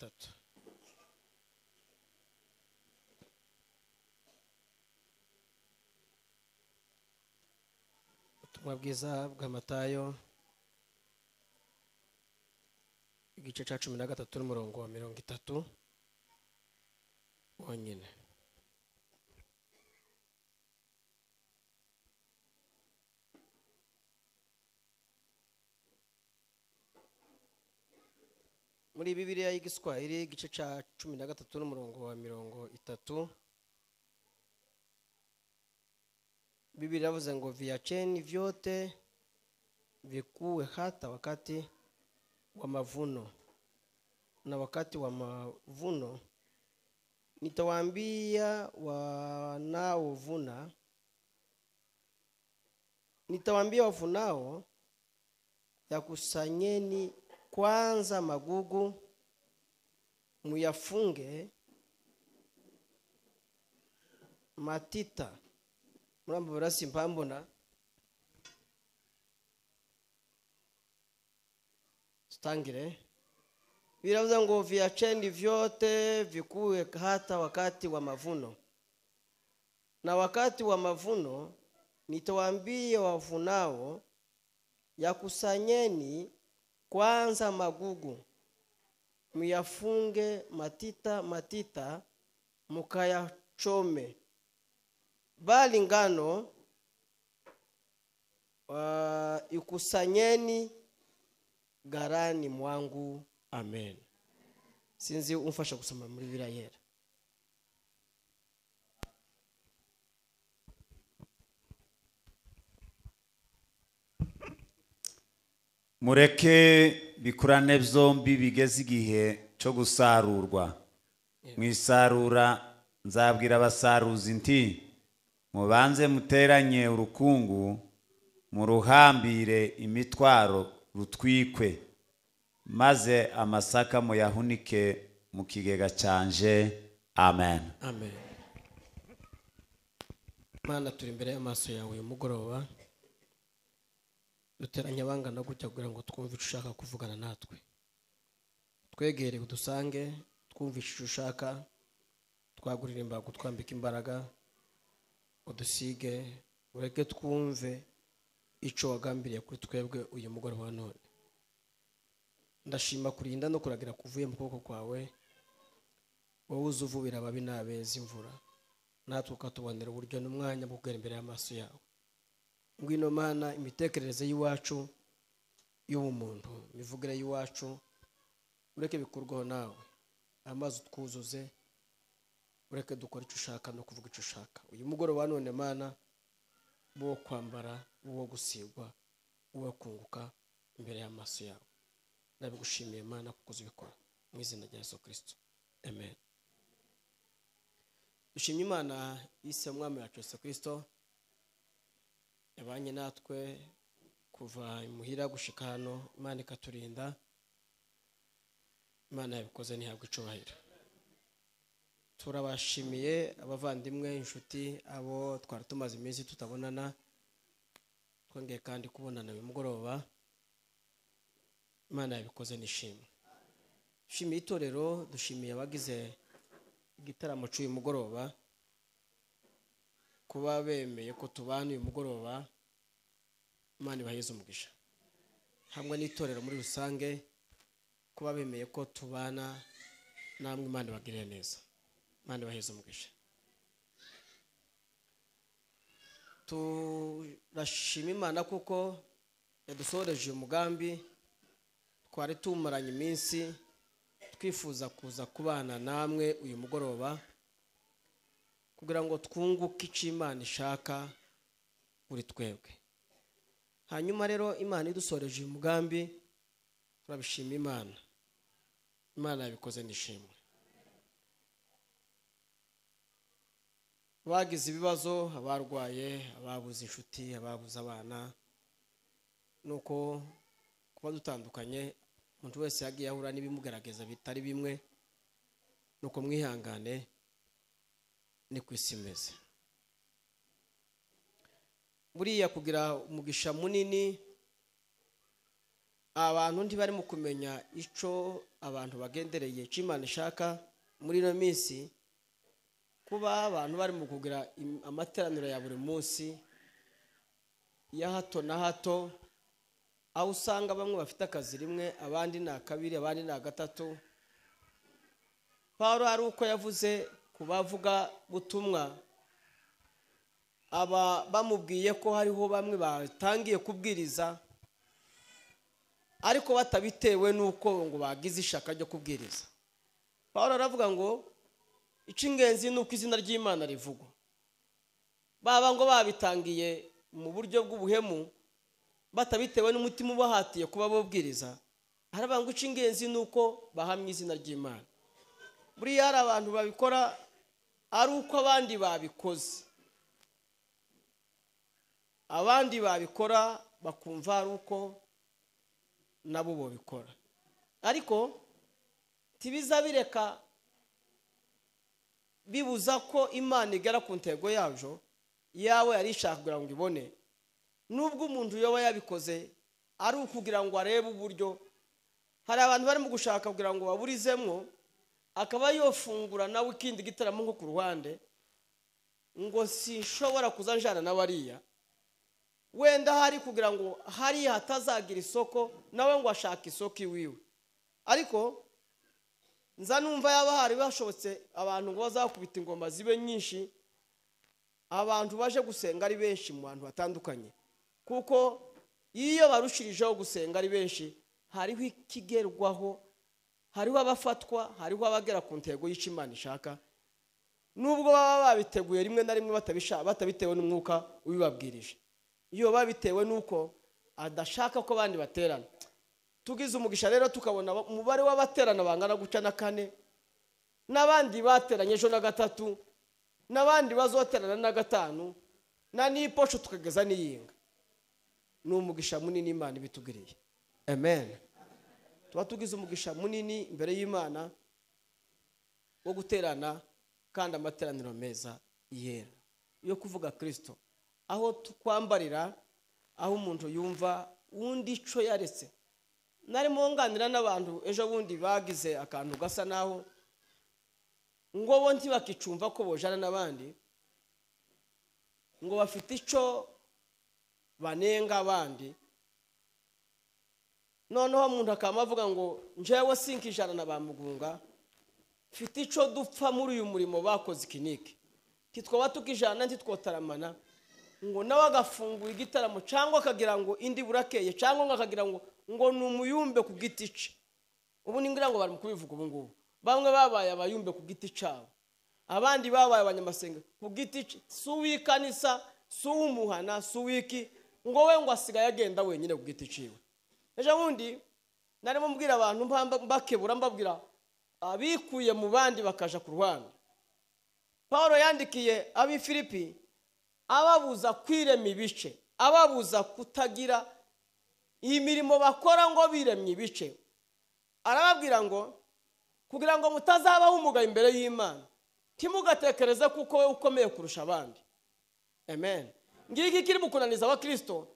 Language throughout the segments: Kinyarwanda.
itatu. Ubutumwa bwiza bwa Matayo igice cya 13 n'umurongo wa 30 wonyine. Muri Bibiliya y'Igiswahili igice cya 13 n'umurongo wa 30, Biblia yavuze ngo viacheni vyote vikuwe hata wakati wa mavuno, na wakati wa mavuno nitawaambia wavunao yakusanyeni kwanza magugu muyafunge matita. Murambo barasi mpambona stangire biravuze ngo viacheni vyote vikuwe hata wakati wa mavuno, na wakati wa mavuno nitawaambia wavunao yakusanyeni kwanza magugu muyafunge matita mukayachome, bali ngano ikusanyeni garani mwangu. Amen. Sinzi umfasha kusoma muri Bibiliya yera. Mureke bikurane byombi bigeze igihe cyo gusarurwa. Mwisarura nzabwira abasaruzi nti mubanze muteranye urukungu muruhambire imitwaro rutwikwe, maze amasaka muyahunike mu kigega cyanje. Amen. Amen. Mana, turi imbere y'amaso yawe uyu mugoroba, duteranya abangana gutya kugira ngo twumve icyo ushaka kuvugana natwe. Twegere udusange, twumve icyo ushaka, twagurira imbago, twambika imbaraga, udusige, ureke twumve icyo wagambiriye kuri twebwe uyu mugoroba wa none. Ndashima kurinda no kuragira kuvuye mu kuboko kwawe, wowe uzuvubira ababi n'abeza imvura, natwe ukatubonera uburyo n'umwanya bwo kugera imbere y'amaso yawe. Ngwino Mana, imitekerereze y'iwacu y'ubumuntu, imivugire y'iwacu ureke bikurwaho nawe, amazi twuzuze, ureke dukora icyo ushaka no kuvuga icyo ushaka. Uyu mugoroba wa none Mana, wo kwambara, wo gusigwa, wo kunguka imbere y'amaso yawe. Ndabigushimiye Mana kuko uzibikora mu izina rya Yesu Kristo. Amen. Dushimye Imana yise umwami wacu Yesu Kristo, yabanye natwe kuva imuhira gushika hano. Imana ikaturinda, Imana yabikoze ntihabwe icubahiro. Turabashimiye abavandimwe, inshuti, abo twari tumaze iminsi tutabonana, twongeye kandi kubonana uyu mugoroba. Imana yabikoze nishimwe. Dushimiye itorero, dushimiye abagize igitaramo cy'uyu mugoroba kuba bemeye ko tubana uyu mugoroba. Imana ibaheze umugisha. Hamwe n'itorero muri rusange kuba bemeye ko tubana namwe, Imana ibagirire neza. Imana ibaheze umugisha. Turashima Imana kuko yadusoreje umugambi twari tumaranye iminsi twifuza kuza kubana namwe uyu mugoroba kugira ngo twunguke icyo Imana ishaka kuri twebwe. Hanyuma rero Imana idusoreje uyu mugambi, turabishima Imana. Imana yabikoze nishimwe. Bagize ibibazo, abarwaye, ababuze inshuti, ababuze abana, nuko kuba dutandukanye, umuntu wese yagiye ahura n'ibimugaragaza bitari bimwe, nuko mwihangane, ni ku isi imeze. Buriya kugira umugisha munini abantu ntibari mu kumenya ico abantu bagendereye c'Imana ishaka muri no minsi, kuba abantu bari mu kugira amateraniro ya buri munsi ya hato na hato, aho usanga bamwe bafite akazi rimwe, abandi na kabiri, abandi na gatatu. Paulo ari uko yavuze kubavuga butumwa, aba bamubwiye ko hariho bamwe batangiye kubwiriza ariko batabitewe nuko ngo bagize ishaka ryo kubwiriza. Paulo aravuga ngo icingenzi nuko izina ry'Imana rivugwa. Baba ngo babitangiye mu buryo bw'ubuhemu, batabitewe n'umutima ubahatiye kuba bobwiriza, aravuga ngo icingenzi nuko bahamya izina ry'Imana. Buriya hari abantu babikora ari uko abandi babikoze, abandi babikora bakumva ari uko nabo bobikora, ariko tibiza bireka bibuza ko Imana igera ku ntego yajo yawe yari ishaka kugira ngo ibone. Nubwo umuntu yoba yabikoze ari ukugira ngo arebe uburyo, hari abantu bari mu gushaka kugira ngo baburizemwo, akaba yofungura nawe ikindi gitaramo nko ku ruhande, ngo sinshobora kuzanjana n'abariya, wenda hari kugira ngo hari hatazagira isoko, nawe ngo ashaka isoko iwiwe. Ariko nza numva yaba hari bashobotse abantu ngo bazakubita ingoma zibe nyinshi, abantu baje gusenga ari benshi mu bantu batandukanye, kuko iyo barushirijeho gusenga ari benshi, hariho ikigerwaho, hariho abafatwa, hariho abagera ku ntego y'Imana ishaka, nubwo baba babiteguye rimwe na rimwe batabitewe n'umwuka ubibabwirije. Iyo babitewe nuko adashaka ko bandi baterana. Tugize umugisha rero tukabona umubare w'abaterana bangana guca na 4, n'abandi bateranye ejo na 3, n'abandi bazoterana na 5, na niposho tukageza n'iyinga. Ni umugisha munini Imana ibitugiriye. Amen. Tuba tugize umugisha munini imbere y'Imana wo guterana, kandi amateraniro meza yera yo kuvuga Kristo, aho tukwambarira, aho umuntu yumva undi ico yaretse. Narimo nganira n'abantu ejo bundi bagize akantu gasa naho ngo bo ntibakicumva ko bojana n'abandi, ngo bafite ico banenga abandi. Noneho umuntu akamavuga ngo njewe sinkijana na bamugunga, mfite ico dupfa muri uyu murimo bakoze ikiniki, kitwa tukijana ntitwotaramana, ngo nawe agafungura igitaramo cyangwa akagira ngo indi burakeye, cyangwa ngo akagira ngo ni umuyumbe ku giti ce. Ubu ningira ngo bari mu kubivuga ubu ngubu, bamwe babaye abayumbe ku giti cyabo, abandi babaye abanyamasenga ku giti ce, suwikanisa suumuhana suwiki, ngo we ngo asigaye agenda wenyine ku giti ciwe. Ejo bundi narimo mbwira abantu mbakebura, mbabwira abikuye mu bandi bakaja ku ruhande. Paulo yandikiye abi Filipi ababuza kwirema ibice, ababuza kutagira iyi mirimo bakora ngo biremye ibice. Arababwira ngo kugira ngo mutazabaho umugayo imbere y'Imana, timugatekereze kuko we ukomeye kurusha abandi. Amen. Ngiki kiri mu kunaniza wa Kristo,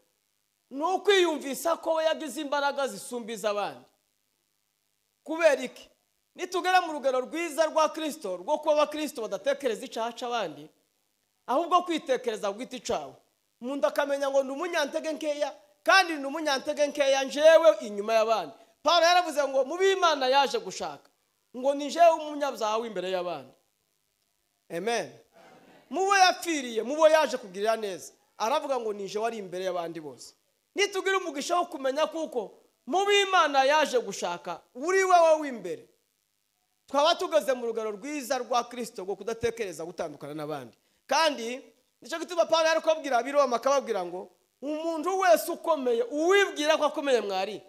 nuko yumvisa ko we yagize imbaraga zisumbiza abandi. Kubera iki? Nitugera mu rugero rwiza rwa Kristo, rwo kuba abakristo badatekereza icaha c'abandi, ahubwo kwitekereza gwiti cawe. Umuntu akamenya ngo ndumunyantege nkeya, kandi ndumunyantege nkeya njewe inyuma y'abandi. Paulo yaravuze ngo mu b'Imana yaje gushaka, ngo ni njewe umunyabyaha w'imbere y'abandi. Amen. Mubo yapfiriye, mubo yaje kugirira neza, aravuga ngo nije wari imbere y'abandi bose. Nitugira umugisha wo kumenya kuko mu b'Imana yaje gushaka uri wewe w'imbere, twaba tugeze mu rugero rwiza rwa Kristo rwo kudatekereza gutandukana n'abandi. Kandi nicyo gituma Paulo yari kubabwira abiroma, akababwira ngo umuntu wese ukomeye, uwibwira ko akomeye mwari,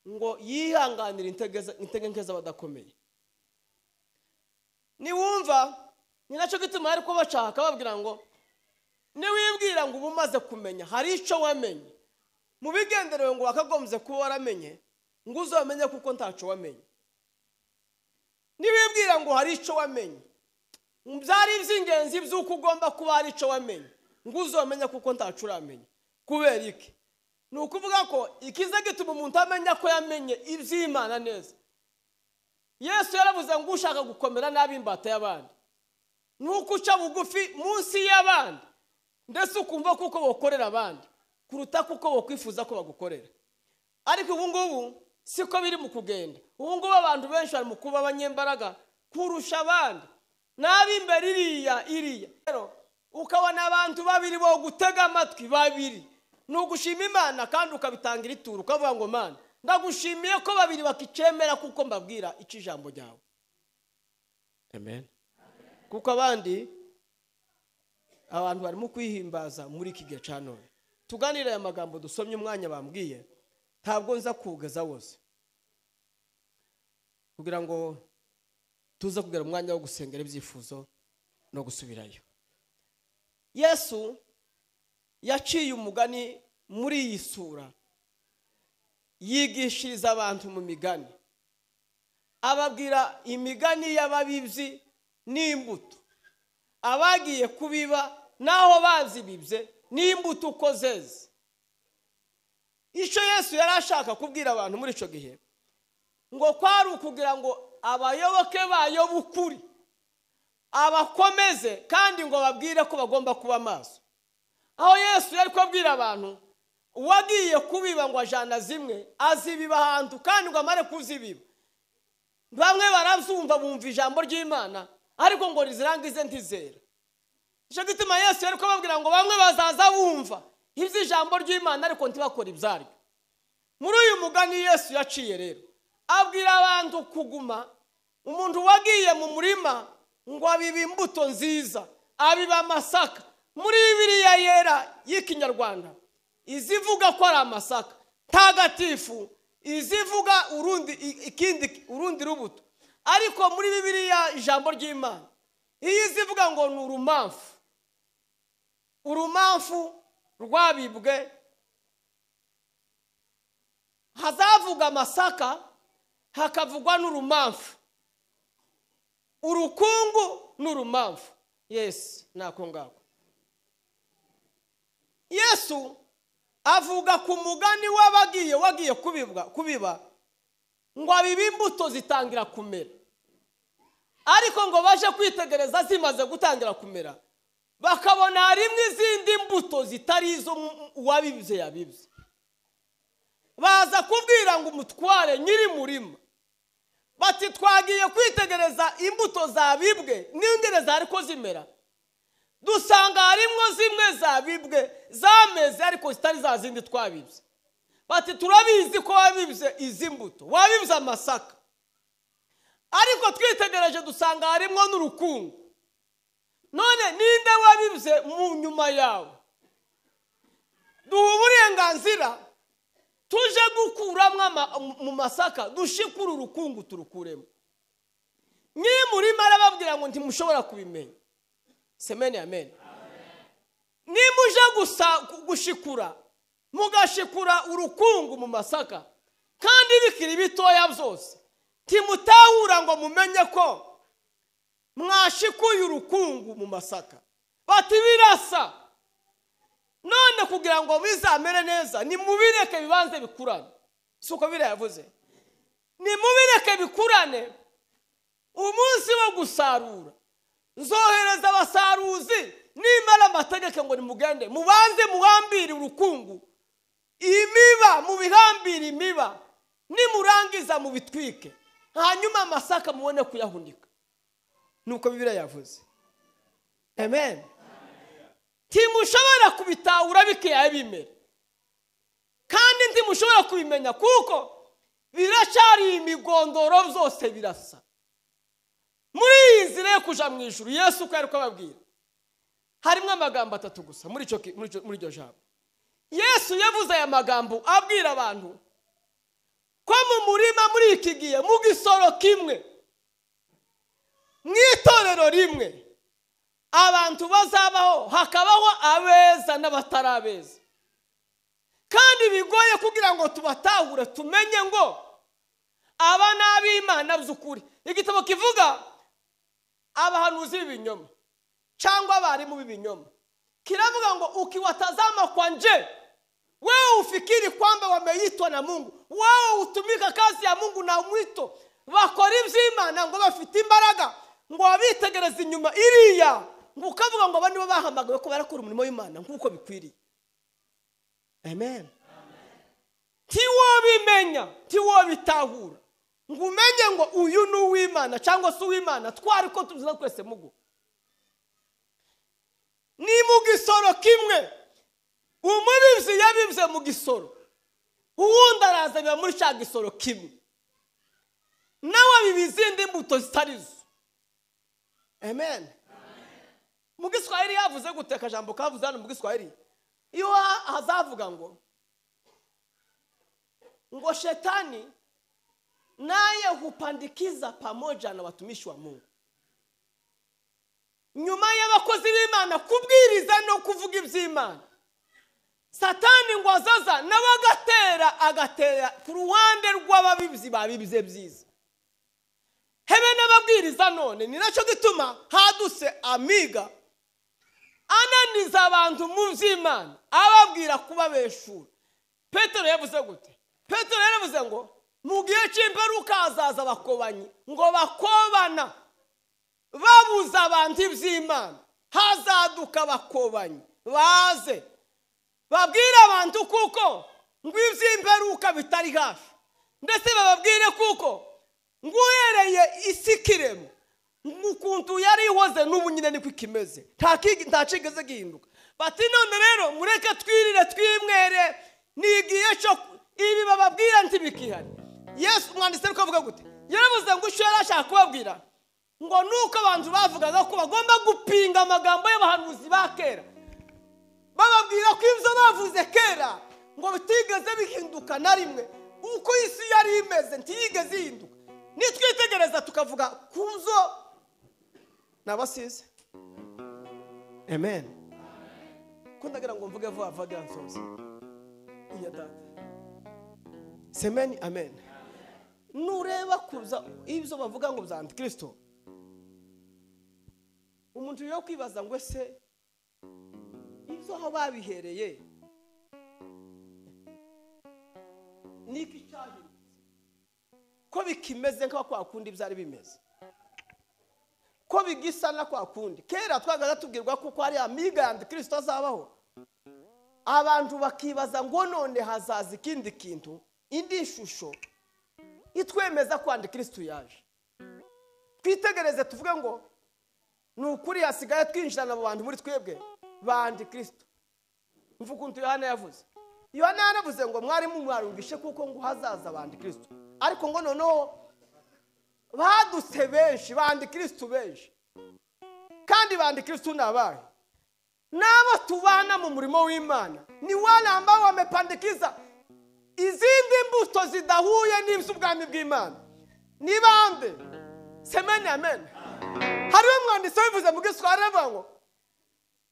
ngo yihanganira intege nke z'abadakomeye. Niwumva, ni nacyo gituma yari kubashaka akababwira ngo niwibwira ngo ubumaze kumenya, hari ico wamenye, mu bigenderewe ngo wakagombye kuba waramenye, ngo uzamenye kuko ntaco wamenye. Niwibwira ngo hari ico wamenye, byari iby'ingenzi by'uko ugomba kuba hari ico wamenye, ngo uzamenye kuko ntaco uramenye. Kubera iki? ni ukuvuga ko ikiza gituma umuntu amenya ko yamenye iby'Imana neza. Yesu yaravuze ngo ushaka gukomera nabi imbata y'abandi nuko uca bugufi munsi y'abandi ndetse ukumva kuko bokorera abandi kuruta kuko bokwifuza ko bagukorera. Ariko ubu ngubu siko biri mu kugenda. Ubu ngubu abantu benshi bari mu kuba abanyembaraga kurusha abandi nabi imbere iriya. Rero ukabona abantu babiri bo gutega amatwi babiri nugushima Imana kandi ukabitangira ituru ukavuga ngo Mana ndagushimiye ko babiri bakicemera kuko mbabwira ijambo ryawe. Amen. Kuko abandi abantu barimo kwihimbaza muri iki gihe cya none. Tuganira aya magambo dusomye umwanya bambwiye ntabwo nza kugeza wose kugira ngo tuze kugera umwanya wo gusengera ibyifuzo no gusubirayo. Yesu yaciye umugani muri iyi sura yigishiriza abantu mu migani, ababwira imigani y'ababibyi n'imbuto, abagiye kubiba naho bazibibye n'imbuto uko zeze. Icyo Yesu yari ashaka kubwira abantu muri icyo gihe ngo kwari ukugira ngo abayoboke bayo bukuri abakomeze kandi ngo babwire ko bagomba kuba maso. Aho Yesu yari kubwira abantu uwagiye kubiba ngo ajana zimwe azibiba ahantu kandi ngo amare kuzibiba. Bamwe barabyumva bumva ijambo ry'Imana ariko ngo rizirangize ntizera. Icyo gituma Yesu yari kubabwira ngo bamwe bazaza bumva iby'ijambo ry'Imana ariko ntibakora ibyaryo. Muri uyu mugani Yesu yaciye rero abwira abantu kuguma umuntu wagiye mu murima ngo abiba imbuto nziza, abiba amasaka. Muri Bibiliya yera y'Ikinyarwanda izivuga ko ari amasaka tagatifu, izivuga urundi rubuto. Ariko muri Bibiliya ijambo ry'Imana iyi izivuga ngo ni urumamfu rwabibwe. Hazavuga amasaka hakavugwa n'urumamfu, urukungu n'urumamfu. Yes, nako ngako. Yesu avuga ku mugani wagiye kubiba ngo abiba imbuto zitangira kumera. Ariko ngo baje kwitegereza zimaze gutangira kumera bakabona harimo izindi mbuto zitari izo uwabibye yabibye. Baza kubwira ngo umutware nyiri murima bati twagiye kwitegereza imbuto zabibwe n'ingereza ariko zimera, dusanga harimo zimwe zabibwe zameze ariko zitari za zindi twabibye. Bati turabizi ko wabibye izi mbuto, wabibye amasaka, ariko twitegereje dusanga harimo n'urukungu. None ninde wabibye mu nyuma yawe? Duha uburenganzira tuje gukuramo mu masaka dushikura urukungu turukuremo. Nyiri murima arababwira ngo ntimushobora kubimenya. Semeni amen. Nimuje gushikura mugashikura urukungu mu masaka kandi bikiri bitoya byose timutahura ngo mumenye ko mwashikuye urukungu mu masaka. Bati birasa. None kugira ngo bizamere neza ni mubireke bibanze bikurane. Suko birayavuze. Ni mubireke bikurane umunsi wo gusarura nzohereza abasaruzi nimara amategeko ngo nimugende mubanze muhambire urukungu imiba mubihambire imiba nimurangiza mubitwike hanyuma amasaka mubone kuyahunika. Nuko Bibiliya yavuze. Amen. Timushobora kubitahura bikeye bimera kandi ntimushobora kubimenya kuko biracari imigondoro byose birasa. Muri iyi nzira yo kuja mu ijuru Yesu ko ariko ababwira harimo amagambo atatu gusa muri iryo jambo. Yesu yavuze aya magambo abwira abantu ko mu murima muri iki gihe mu gisoro kimwe mu itorero rimwe abantu bazabaho hakabaho abeza n'abatarabeza, kandi bigoye kugira ngo tubatahure tumenye ngo aba n'ab'Imana by'ukuri. Igitabo kivuga abahanuzi b'ibinyoma cyangwa abarimu b'ibinyoma kiravuga ngo ukiwatazama kwa nje Wewe ufikiri kwamba wameitwa na Mungu, wewe utumika kazi ya Mungu na mwito, bakora iby'Imana ngo bafite imbaraga, ngo abitegereza inyuma iriya, ngo ukavuga ngo abandi bahamagawe ko barakora umurimo w'Imana nkuko bikwiriye. Amen. Tiwobimenya, tiwobitahura, ngo umenye ngo uyu ni uw'Imana cyangwa se uw'Imana, twari ko tuvuze twese mugo. Ni mu gisoro kimwe, umubibyi yabibye mu gisoro, uwundi araza biba muri cya gisoro kimwe, nawe abiba izindi mbuto zitarizo. Amen. Mu Giswahili yavuze guteka jambo kavuze hano mu Giswahili, iyo hazavuga ngo shetani naye hupandikiza pamoja na watumishi wa Mungu. Nyuma y'abakozi b'Imana kubwiriza no kuvuga iby'Imana, Satani ngo azaza nawe agatera ku ruhande rw'ababibyi babibye byiza. Hebe n'ababwiriza none ni nacyo gituma haduse amiga ananiza abantu mu by'Imana, ababwira kubabeshura. Petero yavuze gute? Petero yaravuze ngo mu gihe cy'imperuka hazaza abakobanyi, ngo bakobana babuza abantu iby'Imana, hazaduka abakobanyi baze babwira abantu kuko ngo iby'imperuka bitari hafi, ndetse bababwire kuko ngo uhereye isi kirema ukuntu yari ihoze n'ubu nyine niko ikimeze, nta kigeze gihinduka. Bati none rero mureke twirire twimwere, nigiye cyo ibi bababwira ntibikihari. Yesu umwanditsi ariko avuga gute? Yaravuze ngo icyo yarashaka kubabwira ngo nuko abantu bavugaga ko bagomba gupinga amagambo y'abahanuzi ba kera, bababwira ko ibyo bavuze kera ngo bitigeze bihinduka na rimwe, uko isi yari imeze ntiyigeze ihinduka. Nitwitegereza tukavuga kuzo nabasize. Amen. Ko ndagira ngo mvuge vuba vuba nsoze inyadata. Semeni amen. Nureba kuza ibyo bavuga ngo bya Antikristo, umuntu yo kwibaza ngo ese ibyo aho babihereye niki cyahindutse ko bikimeze nka kwa kundi byari bimeze, ko bigisa na kwa kundi kera twagaza tubwirwa kuko hari amiga ya Antikristo azabaho, abantu bakibaza ngo none hazaza ikindi kintu, indi shusho itwemeza ko Antikristo yaje. Twitegereze tuvuge ngo nukuri hasigaye twinjirana mu bantu muri twebwe ba Antikristo. Mvuga ukuntu Yohana yavuze. Yohana yaravuze ngo mwari mwarumvishe kuko ngo hazaza ba Antikristo, ariko ngo noneho baduse benshi ba Antikristo benshi. Kandi ba Antikristo nabahe nabo tubana mu murimo w'Imana, ni wale ambao wamepandikiza izindi mbuto zidahuye n'iby'ubwami bw'Imana. Ni bande? Semeni amen. Hariwe mwanditsi wivuze mu Giswahili avuga ngo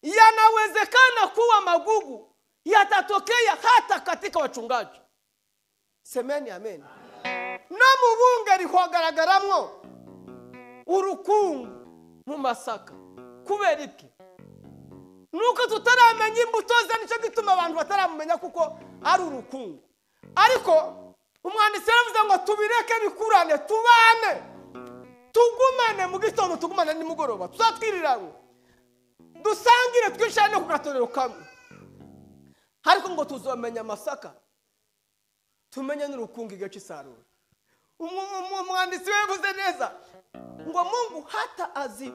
yanawezekana kuwa magugu yatatokea hata katika wachungaji. Semeni amen. No mu bunge rihogaragaramwo urukungu mu Masaka. Kubera iki? Nuko tutaramenya imbuto ze, nicyo gituma abantu bataramumenya kuko ari urukungu. Ariko umwanditsi yavuze ngo tubireke bikurane, tubane, tugumane mu gitondo, tugumane nimugoroba, tuzatwiriranye, dusangire twishane ku gatorero kamwe. Ariko ngo tuzomenya Masaka, tumenye n'urukungu igihe cy'isarura. Umwanditsi yavuze neza ngo Mungu hata azi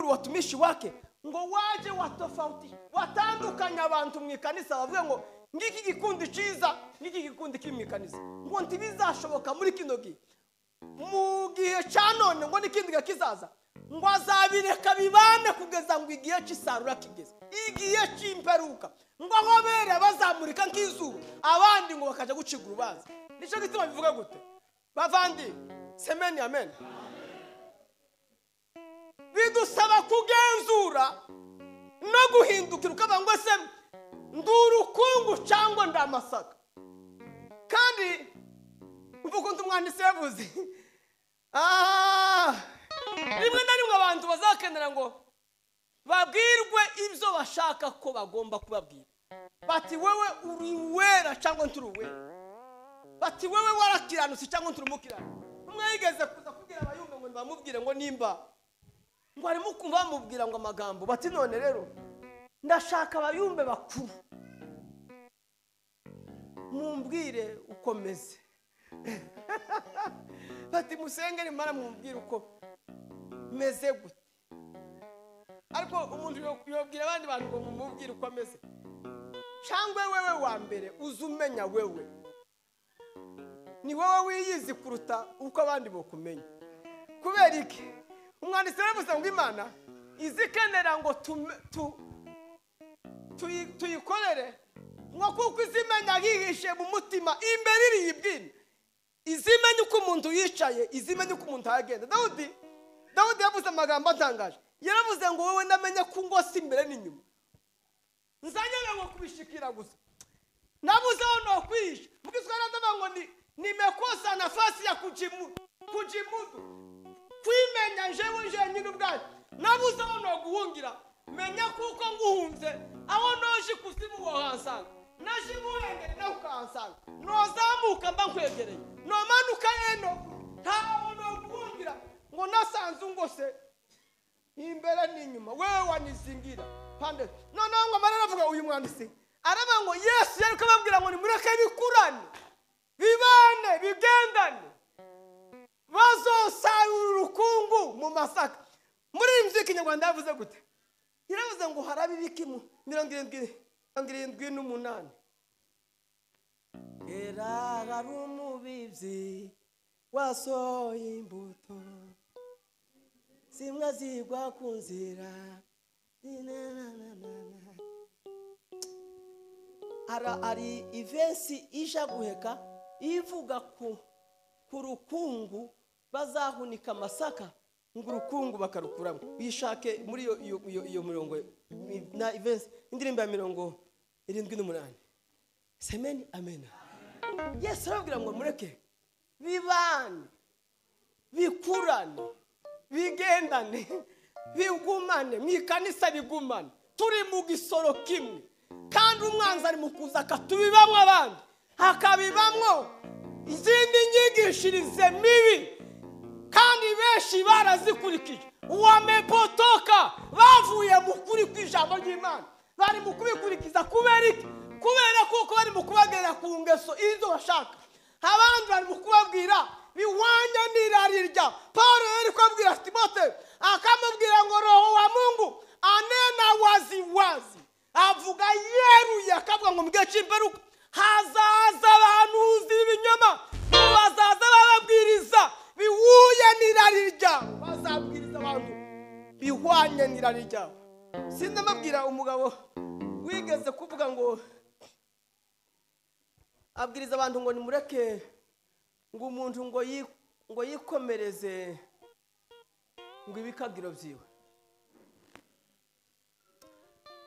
watumishi wake ngo waje watofauti watandukanya abantu mu ikanisa, bavuga ngo ngiki gikundi ciza ngiki gikundi kimwikanisa, ngo ntibizashoboka muri kino gihe. Mu gihe cya none ngo n'ikindi gakizaza ngo azabireka bibane kugeza ngo igihe cy'isarura kigeze, igihe cy'imperuka, ngo aho bere bazamurika nk'izuba, abandi ngo bakaja guciga urubanza. Nicyo gituma bivuga gute bavandi? Semeni amen. Bidusaba kugenzura no guhindukira ukavuga ngo se ndurukungu cyangwa ndamasaka. Kandi mvuga undi umwanditsi yavuze rimwe na rimwe abantu bazakenera ngo babwirwe ibyo bashaka ko bagomba kubabwira. bati wewe uri wera cyangwa nturi wera, bati wewe warakiranutse cyangwa nturi mukirano. Umwe yigeze kuza kubwira abayumbe ngo bamubwire ngo nimba ngo arimo kumva bamubwira ngo amagambo, bati none rero ndashaka abayumbe bakuru mumbwire ukomeze. Bati musengere mara mumbwire uko meze gute. Ariko umuntu yobwira abandi bantu ngo mumubwire uko ameze, cyangwa wewe wa mbere uzumenya wewe ni wowe wiyizi kuruta uko abandi bokumenya. Kubera iki? Umwanditsi aravuze ngo Imana izikenera ngo tuyikorere ngo kuko izimenya yihishe mu mutima imbere iri yibwine, izimenya uko umuntu yicaye, izimenya uko umuntu agenda. Dawudi yavuze amagambo atangaje, yaravuze ngo wowe ndamenya ko ngose imbere n'inyuma, nzanyega ngo kubishikira gusa, nabuze aho no kwisha. Mukiswara ndavuga ngo nimekosa nafasi ya kujimudu kwimenya njewe nyine ubwaje, nabuze aho no guhungira. Menya kuko nguhunze aho noje kusimu wo hansanga, naje murengere na ukansanga, nozamuka mba nkwegereye, no manuka eno ntaho no guhungira ngo nasanze ngose imbere n'inyuma, wewe wanizingira pande. None ngo amarara avuga uyu mwanditsi araba ngo Yesu yari kubabwira ngo nimureke bikurane, bibane, bigendane, bazosarura urukungu mu masaka. Muri muziki nyarwanda yavuze gute? Yaravuze ngo harabibiki mu 78 era rumubivyi wasoye imbuto zimwe zigwa ku nzira. Ari ivensi ija guheka ivuga ku rukungu bazahunika amasaka ngo urukungu bakarukuramo. Bishake muri iyo mirongo na ivensi indirimbo ya 78. Semeni amena. Yesu arabwira ngo mureke bibane, bikurane, bigendane, bigumane, mwikanisa bigumane, turi mu gisoro kimwe. Kandi umwanzi ari mukuza akatubibamwo abandi, hakabibamwo izindi nyigishirize mibi, kandi benshi barazikurikije. Wamepotoka bavuye mu kuri kw'ijambo ry'Imana, bari mu kubikurikiza. Kubera iki? Kubera kuko bari mu kubagerera ku ngeso izo bashaka. Abandi bari mu kubabwira biwanya n'irari rya Paulo yari kubabwira Timote, akamubwira ngo Roho wa Mungu anena wazi, avuga yeruye, akavuga ngo mugihe cy'imperuka hazaza abantu b'ibinyoma, bazaza bababwiriza biwuye n'irari ryabo, bazabwiriza abantu bihwanye n'irari ryabo. Sindamabwira umugabo wigeze kuvuga ngo abwiriza abantu ngo nimureke ngo umuntu ngo yikomereze ngo ibikagiro byiwe.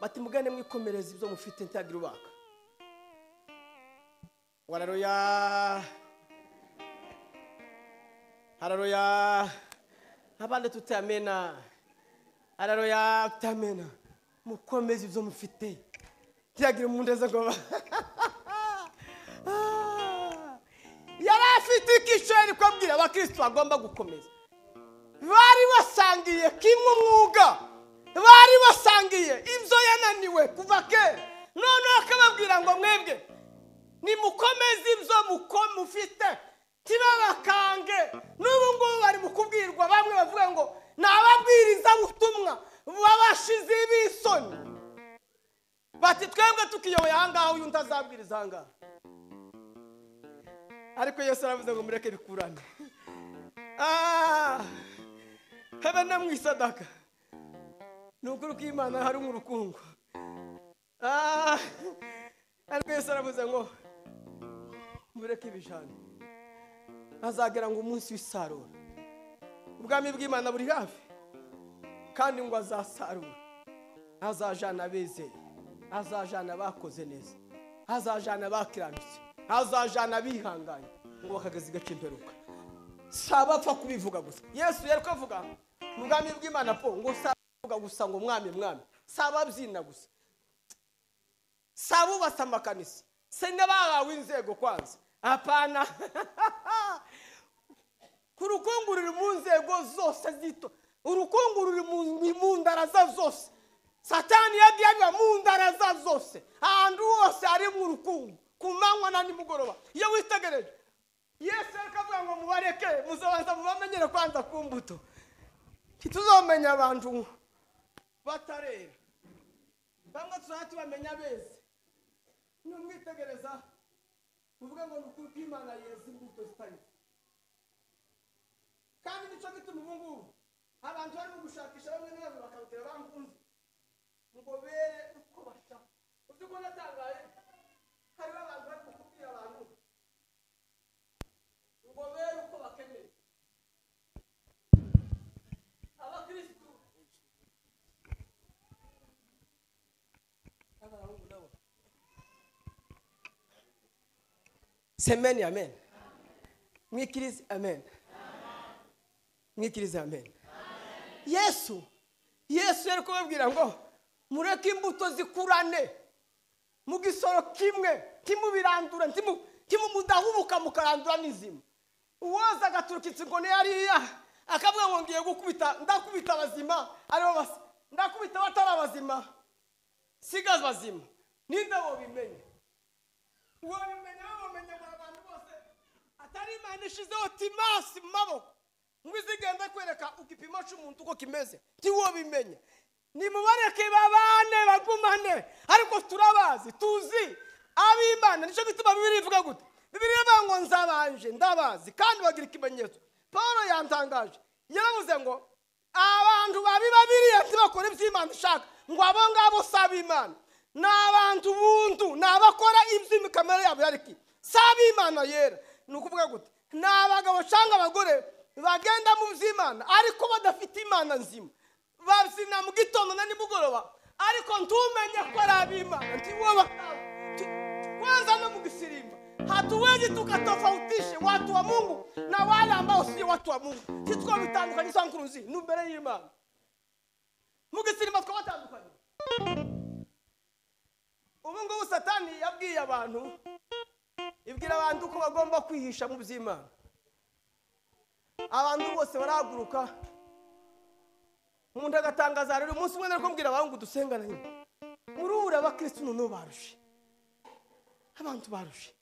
Bati mugane mwikomereza ibyo mufite ntagira ubaka. Haleluya. Abandi tutamena. Haleluya tutamena. Mukomeze ibyo mufite ntagira umuntu aza ngo yari afite ikiceri kwabwira abakristo bagomba gukomeza. Bari basangiye kimwe umwuga, bari basangiye ibyo yananiwe kuva kera. None akababwira ngo mwebwe nimukomeze ibyo mufite tibabakange. N'ubu ngubu bari mukubwirwa, bamwe bavuga ngo nababwiriza ubutumwa babashize ibisoni. Bati twebwe tukiyoboye ahangaho uyu ntazabwiriza ahangaha. Ariko Yesu aravuze ngo mureke bikurane. Haba namwisadaka nukuri ko Imana hari urukungu. Ariko Yesu aravuze ngo mureke ibijana, azagera ngo umunsi w'isarura ubwami bw'Imana buri hafi, kandi ngo azasarura. Azajana abezeye, azajana bakoze neza, azajana bakiranutse, azajana bihanganye ngo bakagazi gace imperuka. Sabapfa kubivuga gusa. Yesu yari kuvuga mu bwami bw'Imana po ngo savuga gusa ngo mwami, sababyina gusa, sabu basamakanisa se n'abahawe inzego kwanza apana kurukungu ruri mu nzego zose zito urukungu ruri mu ndaraza zose satani yagiye mu ndaraza zose ahantu hose ari mu rukungu kumanywa na nimugoroba iyo witegereje Yesu akavuga ngo mubareke muzabanza mubamenyere kwanza ku mbuto kituzomenya abantu batarera bamwe tuzahati bamenya beze numwitegereza uvuga ngo nukuko Imana yezi imbuto zitari kandi nico gituma ubungubu abantu bari mu gushakisha bamwe n'abandi bakabutera bankunze ngo bere uko bashaka uko natangaye hari abantu bari kubwira abantu ngo bere uko bakeneye abakristo abahungu nabo semeni amen mwikirize amen mwikirize amen Yesu yari kubabwira ngo mureke imbuto zikurane mu gisoro kimwe timubirandura timumudahubuka mukarandura n'izima uwoza agaturukitse ngo yariya akavuga ngo ngiye gukubita ndakubita abazima aribo basa ndakubita batari abazima sigaza bazima ninde wo bimenye uwo bimenye bamenye abantu bose atari Imana ishizeho timasi mu maboko mwizigenda kwereka ukipimo cy'umuntu uko kimeze tiwo bimenye nimubareke babane bagumane ariko turabazi tuzi ab'Imana nico gituma Bibiliya ivuga gute Bibiliya ivuga ngo nzabanje ndabazi kandi bagira ikimenyetso Paulo yantangaje yaravuze ngo abantu babiriya ntibakora iby'Imana ishaka ngo abo ngabo saba Imana n'abantu buntu n'abakora iby'imikamere yabo yariki saba Imana yera nukuvuga gute n'abagabo cyangwa abagore bagenda mu by'Imana ariko badafite Imana nzima bazina mu gitondo na nimugoroba ariko ntumenye ko ari ab'Imana ntiwoba kwanza no mu gisirimba hatuwezi tukatofautishe watu wa Mungu na wale ambao si watu wa Mungu sitwa bitandukanye sankuruzi numbere y'Imana mu gisirimba twatandukanye ubungu Satani yabwiye abantu ibwira abantu ko bagomba kwihisha mu by'Imana abantu bose barahaguruka umuntu agatangaza rero umunsi umwe nari kumbwira abantu dusengana nyine murura abakristo no barushe abantu barushe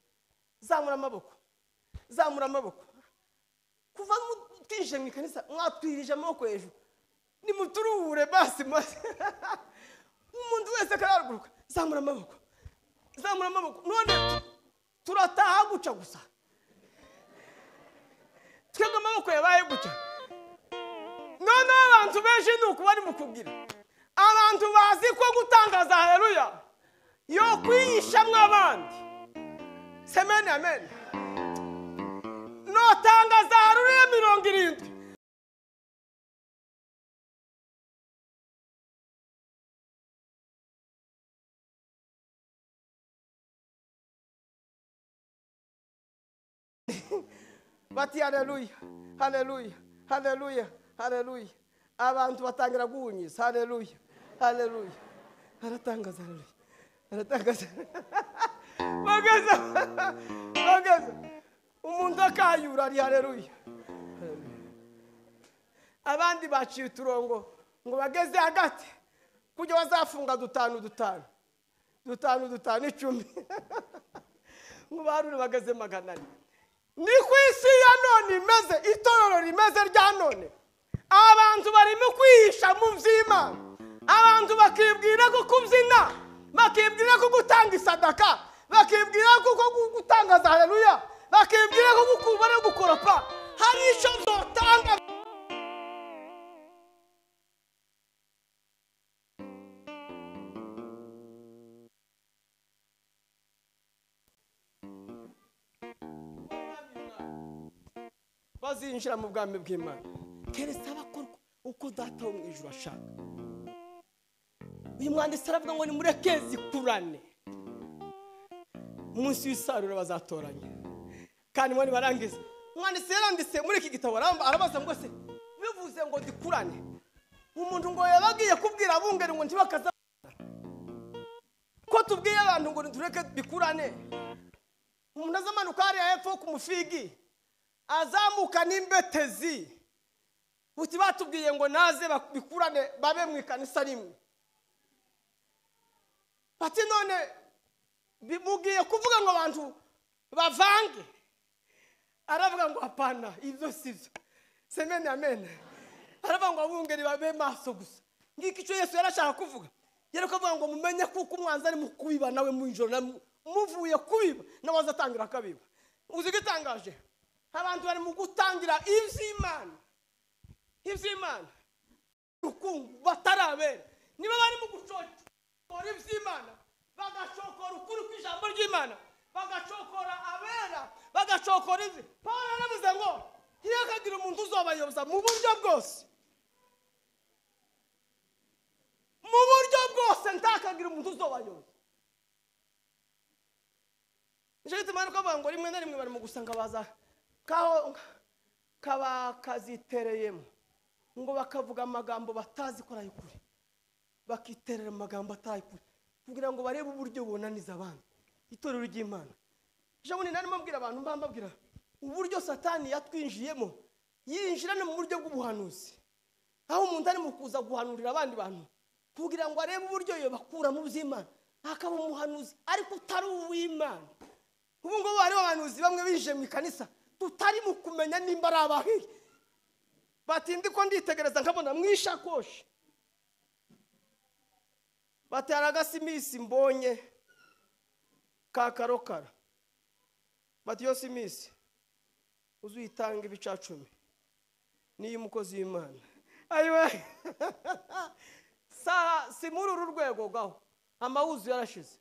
zamura amaboko kuva mutije mu kanisa mwatwirije amaboko hejuru ni muturure basi umuntu wese karaguruka zamura amaboko none turataha guca gusa twebwe amaboko yabaye guca none abantu benshi nuko bari mukubwira abantu bazi ko gutangaza haleluya yo kwiyishamwe abandi semeni amen no tangaza haleluya 70 bati haleluya abantu batangira guhunyiza haleluya aratangaza bagaza umuntu akayura ari haleluya abandi baciye uturongo ngo bageze hagati kujya bazafunga dutanu 10 ngo barure bageze 100 ni kwisi ya none imeze itorero rimeze rya none abantu barimo kwihisha mu by'Imana abantu bakibwira ko kubyina bakibwira ko gutanga isadaka bakibwira ko gutangaza haleluya bakibwira ko gukubara gukoropa hari icyo zotanga bazinjira mu bwami bw'Imana keretse abakorwa uko data wo mu ijuru ashaka uyu mwanditsi aravuga ngo ni mureke zikurane umunsi w'isarura bazatoranya kandi mwani barangiza umwanditsi yaranditse muri iki gitabo arabaza ngo se bivuze ngo dikurane umuntu ngo yabagiye kubwira abungeri ngo ntibakaza ko tubwiye abantu ngo tureke bikurane. Umuntu azamanuka hariya hepfo ku mufigi azamuka n'imbetezi, uti batubwiye ngo naze bikurane babe mu ikanisa rimwe. Bati none bimugiye kuvuga ngo abantu bavange. Aravuga ngo hapana, ibyo sivyo. Semene amen. Aravuga ngo abungeri babe maso gusa. Ngiki cyo Yesu yarashaka kuvuga. Yari kuvuga ngo mumenye kuko umwanzi ari mu kubiba nawe mu ijoro muvuye kubiba nawe azatangira akabiba. Uzi gitangaje, abantu bari mu gutangira ivy'Imana. Ivy'Imana ukungu batarabera. Niba bari mu gucokora ivy'Imana, bagacokora ukuri kw'ijambo ry'Imana, bagacokora abera, bagacokora izi. Paulo aravuze ngo ntiyakagira umuntu uzobayoboza mu buryo bwose. Mu buryo bwose ntakagira umuntu uzobayoboza. Nje tumana ko bango rimwe na rimwe bari mu gusanga baza kaho kazitereyemo ngo bakavuga amagambo batazi ko arayukuri, bakiterera amagambo atayukuri kugira ngo barebe uburyo bonaniza abandi itorero ry'Imana. Jabone nari mbabwira abantu mbambabwira uburyo Satani yatwinjiyemo, yinjirana mu buryo bw'ubuhanuzi, aho umuntu ari mu kuza guhanurira abandi bantu kugira ngo arebe uburyo yo bakura mu by'Imana, akaba umuhanuzi ariko utari uw'Imana. Ubu ngo bari abahanuzi bamwe bije mu ikanisa tutari mu kumenya nimba ari abahi. Batindi ko nditegereza nkabona mwishakoshi batera gasimisi mbonye ka karokara. Bati yo simisi uzuyitanga ibicacumi ni umukozi w'Imana. Ayiwe si muri uru rwego gaho amawuzu yarashize.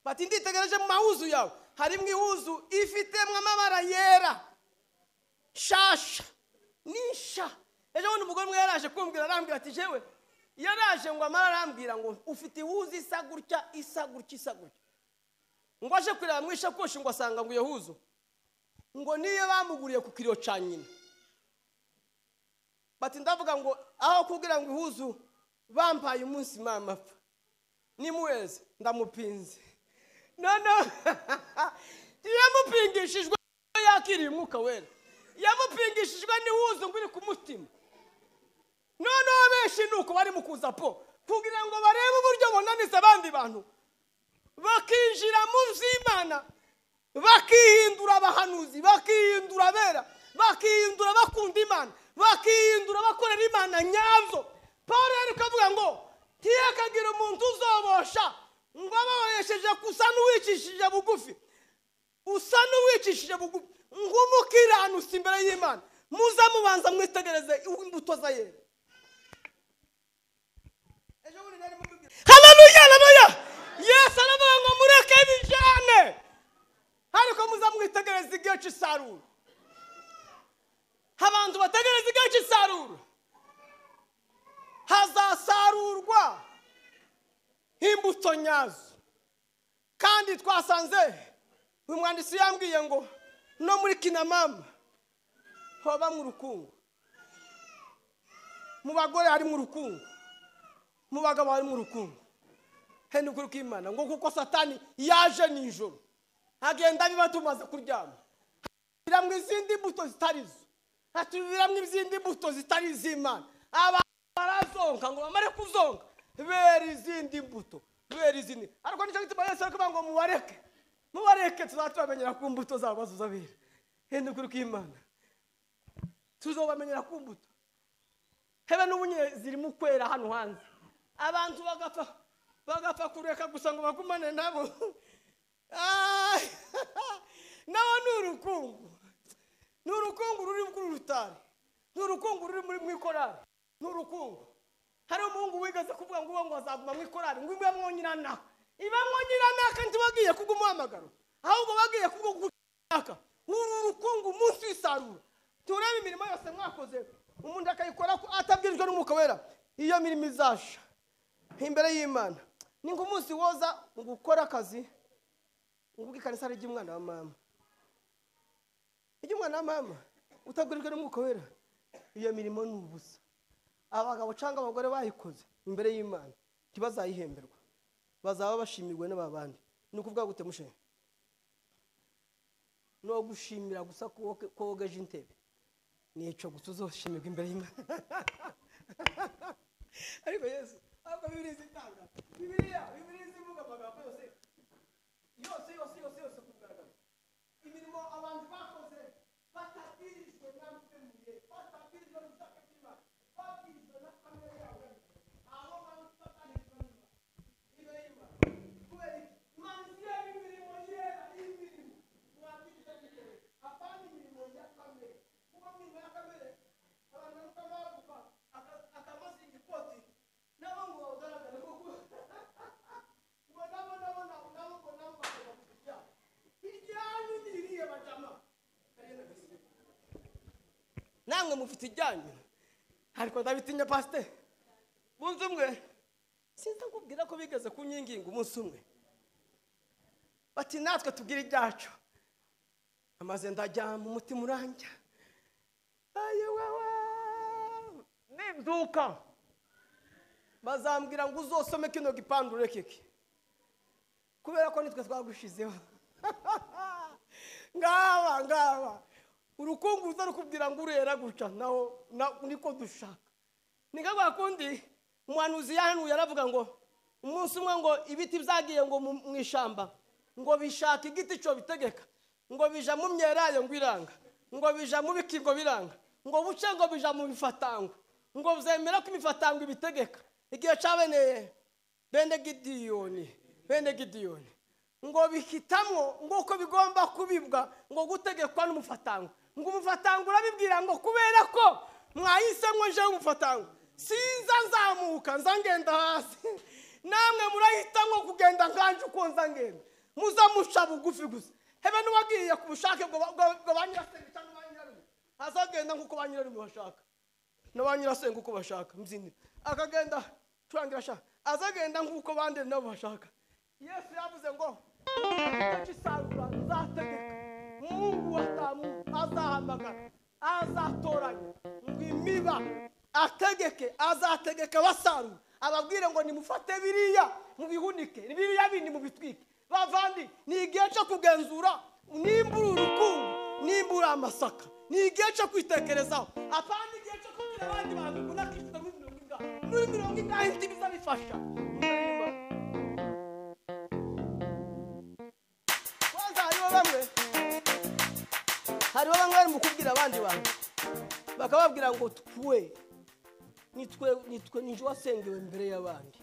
Bati nditegereje mu mawuzu yawe harimo ihuzu ifitemo amabara yera shasha nisha. Ejo bundi umugore umwe yaraje kumbwira arambwira ati jewe yaraje ngo amara arambwira ngo ufite ihuzu isa gutya ngo aje kureba mwisha koshi ngo asanga ngo iyo huzu ngo niyo bamuguriye ku kiro ca nyina. Bati ndavuga ngo aho kugira ngo ihuzu bampaye umunsi mama apfa nimuweze ndamupinze. None yamupingishijwe yakiriye umwuka wera, yamupingishijwe n'ihuzu ngo iri ku mutima. None abenshi nuko bari mu kuza po kugira ngo barebe uburyo bonaniza abandi bantu, bakinjira mu vy'Imana, bakihindura abahanuzi, bakihindura abera, bakihindura bakunda Imana, bakihindura bakorera Imana nyazo. Paulo yari kuvuga ngo ntiyakagira umuntu uzobosha ngo ababohesheje kusa n'uwicishije bugufi, usa n'uwicishije bugufi ngo umukiranutsi imbere y'Imana. Muza mubanza mwitegereze imbuto za yera. Haleluya, haleluya. Yesu aravuga ngo mureke bijane, ariko muza mwitegereze igihe cy'isarura. Abantu bategereze igihe cy'isarura, hazasarurwa imbuto nyazo. Kandi twasanze uyu mwanditsi yambwiye ngo no muri Kinamama hoba mu rukungu, mu bagore hari mu rukungu, mu bagabo hari mu rukungu. Hene ukuri kw'Imana ngo kuko Satani yaje nijoro agenda biba tumaze kuryama, biramwe izindi mbuto zitarizo, atubiramwe izindi mbuto zitari z'Imana. Aba barazonka ngo bamare kuzonka beri izindi mbuto, beri izindi. Ariko nicyo gituma Yesu arakuvuga ngo mubareke tuzatubamenyera ku mbuto zabo bazuzabera. Hene ukuri kw'Imana tuzobamenyera ku mbuto. Hebe n'ubunye ziri mu kwera hano hanze, abantu bagapfa kureka gusa ngo bagumane nabo. Naho n'urukungu ruri kuri rutari, n'urukungu ruri muri mwikorari, n'urukungu. Hari umuhungu wigeze kuvuga ngo azaguma mwikorari ngo imwe mwonyiranaka, iba mwonyiranaka ntibagiye kugumuhamagaro, ahubwo bagiye kugukaka. Urukungu munsi w'isarura turebe imirimo yose mwakoze umuntu akayikora ko atabwirijwe n'umwuka wera, iyo mirimo izasha imbere y'Imana. Ni ngo umunsi woza ngukora akazi ngugikanisa ry'umwana wa mama, iry'umwana wa mama utabwirijwe n'umwuka wera, iyo mirimo n'ubusa. abagabo cyangwa abagore bayikoze imbere y'Imana ntibazayihemberwa, bazaba bashimirwe n'ababandi. Ni ukuvuga gute mushe? No gushimira gusa kogeje intebe nico gusa uzoshimirwa imbere y'Imana. Ariko Yesu ahubwo Bibiliya zitanga, Bibiliya zivuga amagambo yose kugaragaza imirimo abantu bakoze batabwirijwe n'amutemuye, batabwirijwe n'ushaka kw'Imana, babwirijwe na kamere yawe, aho bantu batanizwa imbere y'Imana. Kubera Imana igira imirimo yera, imirimo mwabwirijwe n'imbere apana imirimo ya kamere. Kuko imirimo ya kamere abantu bavuga akamazinga ikoti nabo ngo bagaragare kuko ngo nabo bakajya ijyanyu niriye bajama namwe mufite ijyanyu. Ariko ndabitinya pastor bunze umwe sinza kubwira ko bigeze kunyinginga umunsi umwe bati natwe tubwire ijyacu, amaze ndajya mu mutima uranja ayewewe nimduka bazambwira ngo uzosome kino gipandure kiki kubera ko nitwe twagushizeho. ngaba urukunguza rukubwira ngo urera guca naho niko dushaka. Ningagwa kundi umwanuzi yahanuye aravuga ngo umunsi umwe ngo ibiti byagiye ngo mu ishamba ngo bishaka igiti cyo bitegeka ngo bija mu myerayo ngo iranga ngo bija mu bikingo biranga ngo buce ngo bija mu bifatango ngo byemera ko imifatango ibitegeka. Igihe cabeneye bene Gidiyoni ngo bihitamwo ngo uko bigomba kubibwa ngo gutegekwa n'umufatango, ngo umufatango urabibwira ngo kubera ko mwayisemwe nje umufatango sinza nzamuka nzangenda hasi, namwe murahitamwo kugenda nganje uko nzangenda muzamusha bugufi gusa. Hebe n'uwagiye ku bushake bwo banyirasenge cyangwa banyirarume azagenda nkuko banyirarume bashaka n'abanyirasenge uko bashaka mzini akagenda turangira sha azagenda nkuko bande nabo bashaka. Yesu yavuze ngo cyisarura nzategeka, Mungu watamu azahamagara azatoranya ngo imiba ategeke, azategeka basarura ababwire ngo nimufate biriya mubihunike biriya bindi mubitwike. Bavandi ni igihe cyo kugenzura nimbura urukungu nimbura amasaka, ni igihe cyo kwitekerezaho apana igihe cyo kugira abandi bantu kunakishwa muri mirongo ingahe ntibiza bifasha. Kwanza hariho bamwe bari mu kubwira abandi bantu bakababwira ngo nitwe nije wasengewe imbere y'abandi,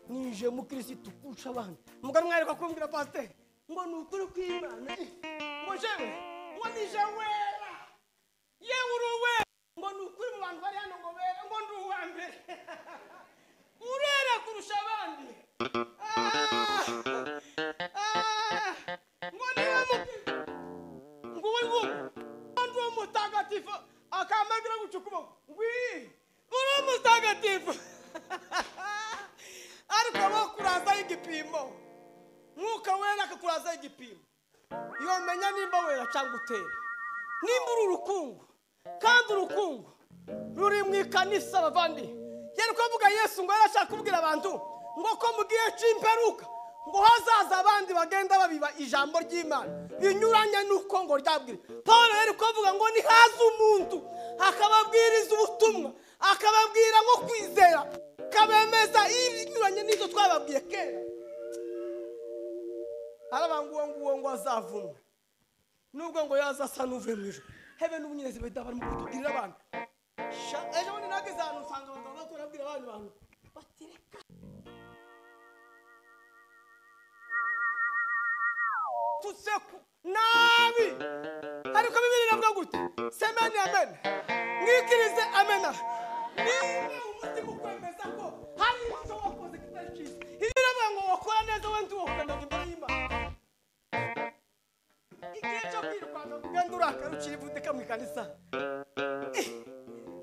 nije mu Kristo kurusha abandi. Mugari mwareka kumbwira pastor ngo nukuri kw'Imana ngo jewe ngo nije wera yewe uruwe ngo nukuri mu bantu bari hano ngo bera ngo nduwa mbere urera kurusha abandi. Ngo niwe ngo wewe ngo mutagatifu akamagira gucukumo ngwi uri mutagatifu ariko bakuraza igipimo mwuka wera akakuraza igipimo iyo menya nimba wera cyangwa utera nimba urukungu kandi urukungu ruri mu ikanisa bavandi. Yari kuvuga Yesu ngo yarashaka kubwira abantu ngo ko mu gihe cy'imperuka ngo hazaza abandi bagenda babiba ijambo ry'Imana binyuranye nuko ngo ryabwira. Paulo yari kuvuga ngo ni haza umuntu akababwiriza ubutumwa akababwira ngo kwizera kabemeza ibinyuranye n'izo twababwiye kera. Arabanguwo ngo azavumwe nubwo ngo yazasa n'uvuye mu ijuru. Hebe n'ubunyerezi beda barimo kutubwirira abantu ejo bundi nageze ahantu usanga abagabo batorabwira abandi bantu batireka tuseku nabi. Ariko Bibiliya iravuga gute? Semeni amen mwikirize amena niba umutima ukwemeza ko hari icyo wakoze kitari cyiza. Iyo iravuga ngo wakora neza wenda uwakora imbere y'Imana igihe cyo kwirukana kugenda urakarukira ivudika mu ikanisa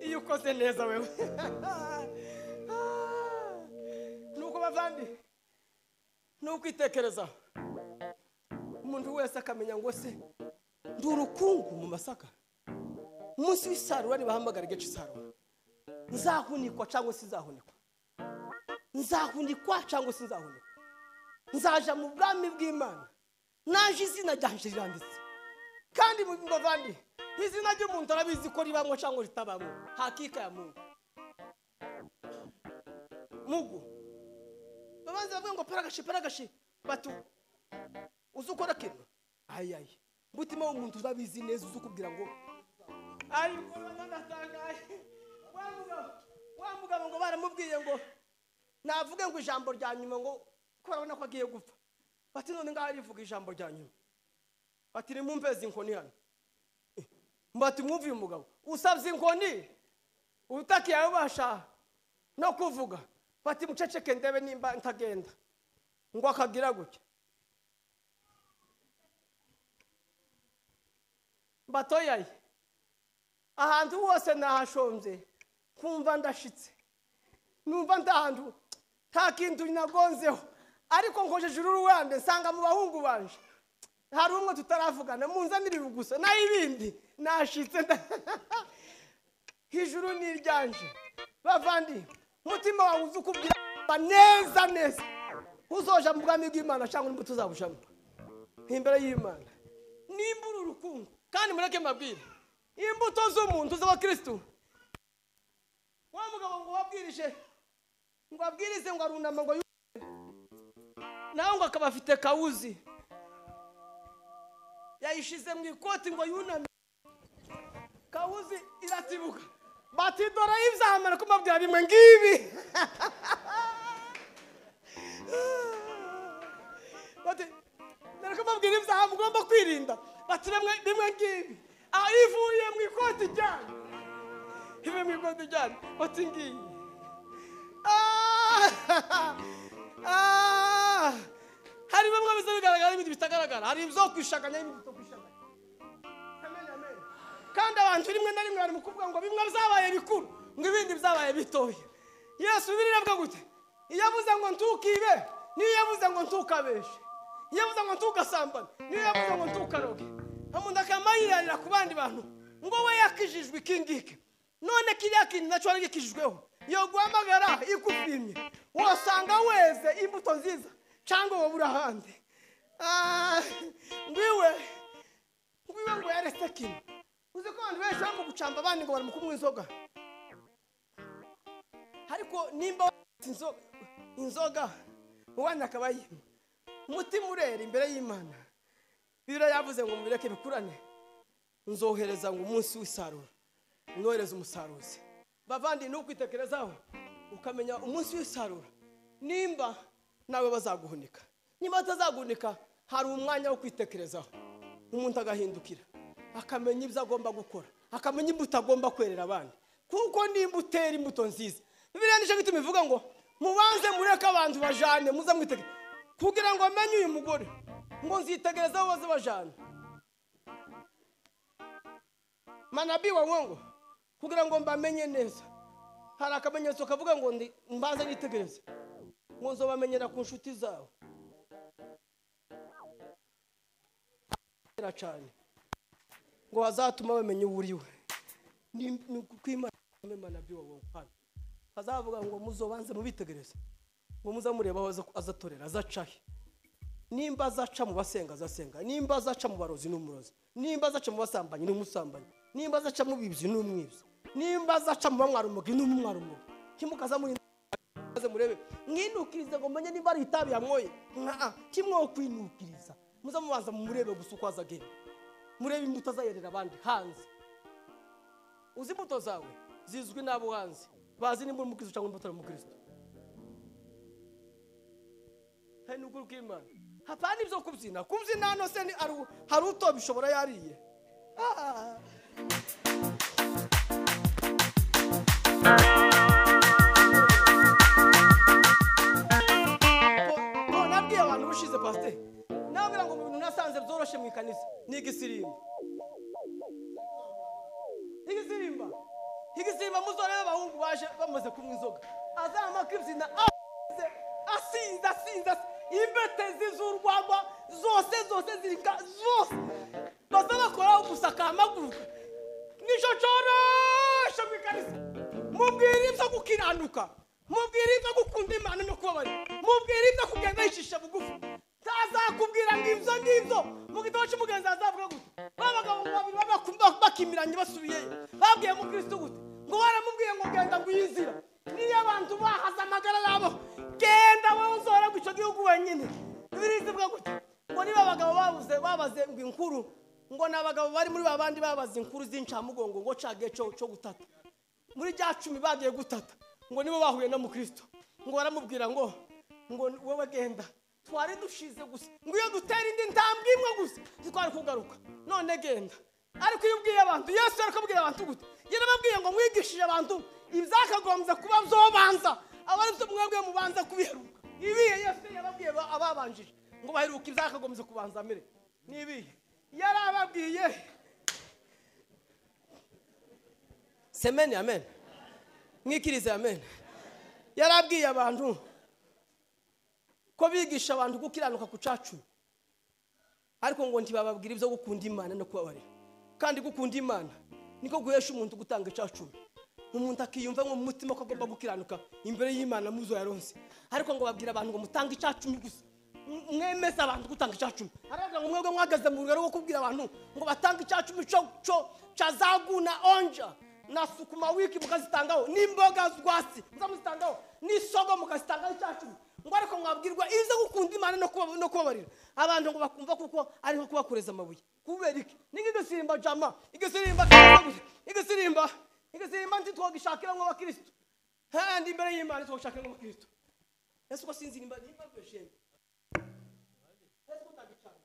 iyo ukoze neza wewe. Nuko bavandi nukwitekereza umuntu wese akamenya ngo se ndi urukungu mu masaka umunsi w'isarura ari bahamagara igice cy'isarura nzahunikwa cyangwa sinzahunikwa, nzahunikwa cyangwa sinzahunikwa, nzaja mu bwami bw'Imana, naje izina ryanje riranditse. Kandi mu bavandi izina ry'umuntu arabizi ko ribamwe cyangwa ritabamwe, hakika ya Mungu. Mungu babanza bavuga ngo paragashi batu uzukora kintu ayayi mutima w'umuntu urabizi neza, uzukubwira ngo ari ndatangaye wa mugabo ngo baramubwiye ngo navuge ngo ijambo rya nyuma ngo ko arabona ko agiye gupfa. Bati none ngaho arivuga ijambo rya nyuma, bati ni mumpezi inkoni hano. Mbati mwumva uyu mugabo usabye inkoni utakiye abasha no kuvuga. Bati muceceke ndebe nimba ntagenda, ngo akagira gutya. Batoyaye ahantu hose nahashomze kumva ndashitse, numva ndahantu nta kintu nagonzeho, ariko nkojeje uruwande nsanga mu bahungu banje hari umwe tutaravugana, munzanira gusa na ibindi nashitse hijuru niryanje. Bavandi mutima wawe uzukubwira neza uzoja mu bwami bw'Imana cyangwa nimba tuzabushamo imbere y'Imana. Nimbura urukundo kandi mureke mabwire imbuto z'umuntu z'abakristo. Wa mugabo ngo wabwirije ngo abwirize ngo arunama ngo nawe ngo akaba afite kawuzi yayishize mu ikoti ngo yuname, kawuzi iratibuka. Bati dora ivyamara kumabwira bimwe ngibi. Bati dore kumabwira ivyaha mugomba kwirinda. Bati bimwe ngibi ivuye mu ikoti cyane, ivuye mu ikoti cyane. Bati ngiyi hari bimwe bizagaragara n'ibindi bitagaragara, hari ibyo kwishaganya n'ibindi bitakwishaganya. Amen. Kandi abantu rimwe na rimwe bari mu kuvuga ngo bimwe byabaye bikuru ngo ibindi byabaye bitoya. Yesu biravuga gute? Iyo avuze ngo ntukibe, niyo yavuze ngo ntukabeshe, iyo yavuze ngo ntugasambane, niyo yavuze ngo ntukaroge. Umuntu akamayirarira ku bandi bantu ngo we yakijijwe ikingike, none kiriya kintu nacyo ari gikijijweho. Yo guhamagara ikupimye wasanga weze imbuto nziza cyangwa wabura hande. Ngwiwe ngo yaretse kintu. Uzi ko abantu benshi bamwe gucamba abandi ngo bari mu kumwe inzoga, ariko nimba inzoga uwanya akabaye umutima urera imbere y'Imana. Bibiri yavuze ngo mubireke bikurane, nzohereza ngo umunsi w'isarura nohereza umusaruzi. Bavandi no kwitekerezaho ukamenya umunsi w'isarura nimba nawe bazaguhunika, nimba atazaguhunika hari umwanya wo kwitekerezaho. Umuntu agahindukira akamenya ibyo agomba gukora, akamenya imbuto agomba kwerera abandi, kuko nimba utera imbuto nziza. Bibiliya nisho gituma ivuga ngo mubanze mureke abantu bajane muza mwitegereza, kugira ngo amenye uyu mugore ngo nzitegerezaho baze bajane. Manabii wa Mungu kugira ngo mbamenye neza, hari akamenyetso kavuga ngo mbanze nitegereze ngo nzobamenyera ku nshuti zawe. Cyane ngo hazatuma bamenye uriwe ni kwimana. Manabii wa Mungu hazavuga ngo muzobanze mubitegereze, ngo muzamureba aho azatorera azacahe. Nimba azaca mu basenga azasenga, nimba azaca mu barozi n'umurozi, nimba azaca mu basambanyi n'umusambanyi, nimba azaca mu bibyi n'umwibyi, nimba azaca mu bamwarumogi n'umwarumogi. Kimukaza muri maze murebe mwinukirize ngo menye nimba ari itabi yamwoye kimwo kwinukiriza. Muzamubanza murebe gusa uko azagenda, murebe imbuto azayerera abandi hanze. Uzi imbuto zawe zizwi n'abo hanze, bazi nimba umukristo cyangwa imbuto y'umukristo. Hari n'ukuri kw'Imana hapana ibyo kubyina hano se hari utobishobora yariye. Nabwiye abantu bushize pasteur, nabwira ngo mu bintu nasanze byoroshye mu ikanisa ni igisirimba. Igisimba muzorebe abahungu baje bamaze kumwe inzoga, azama kibyina asinza imbetezi z'urwagwa zose zirika zose bazaba bakora gusaka amaguruka nico corosha mu ikanisa. mubwire ibyo gukiranuka, mubwire ibyo gukunda Imana no kubabarira, mubwire ibyo kugenda yicisha bugufi. Tazakubwira ngo ibyo ngibyo mu gitabo cy'umugenzi azavuga gute? Babagabo babiri bakimiranye basubiyeyo babwiye mu Kristo gute? Ngo baramubwiye ngo genda ngo yinzira, niyo abantu bahaza amagara yabo, genda wowe uzora gucyo gihugu wenyine. Bibiri zivuga gute? Ngo niba abagabo babaze ngo inkuru, ngo nabagabo bari muri babandi babaze inkuru z'incamugongo ngo cagiye cyo gutata. Muri rya 10 bagiye gutata, ngo nibo bahuye na mu Kristo, ngo baramubwira ngo wowe genda, twari dushize gusa, ngo iyo dutera indi ntambwe imwe gusa twari kugaruka, none genda. Ariko iyo ubwiye abantu, Yesu arakubwira abantu gute? Yarababwiye ngo mwigishije abantu ibyakagombye kuba byobanza, abari mwebwe mubanza kubiheruka. Ibihe Yesu yababwiye ababanjije ngo baheruka ibyakagombye kubanza mbere. Nibihe yarababwiye. Semeni amen. Mwikirize amen. Yarabwiye abantu ko bigisha abantu gukiranuka ku cacu, ariko ngo ntibababwira ibyo gukunda Imana no kubabarira. Kandi gukunda Imana niko guhesha umuntu gutanga cacu. Umuntu akiyumva ngo mu mutima ko agomba gukiranuka imbere y'Imana muzo yaronse, ariko ngo babwira abantu ngo mutange cacu gusa, mwemeza abantu gutanga cacu. Aravuga ngo mwebwe mwagaze mu rugero rwo kubwira abantu ngo batange cacu cyo chazaguna onja na sukuma wiki mukazitangaho, n'imboga z'wasi muzamuzitangaho, n'isogo mukazitangaho cacu. Ngo ariko mwabwirwa ize gukunda Imana no kubabarira, abantu ngo bakumva kuko ari nko kubakoreza amabuye. Kubera iki? Nigisirimba jama, igisirimba ntitwogishakira ngo abakristo, kandi imbere y'Imana twogishakira ngo abakristo. Yesu ko sinzirimba nimba kweshembe. Yesu kutagicana.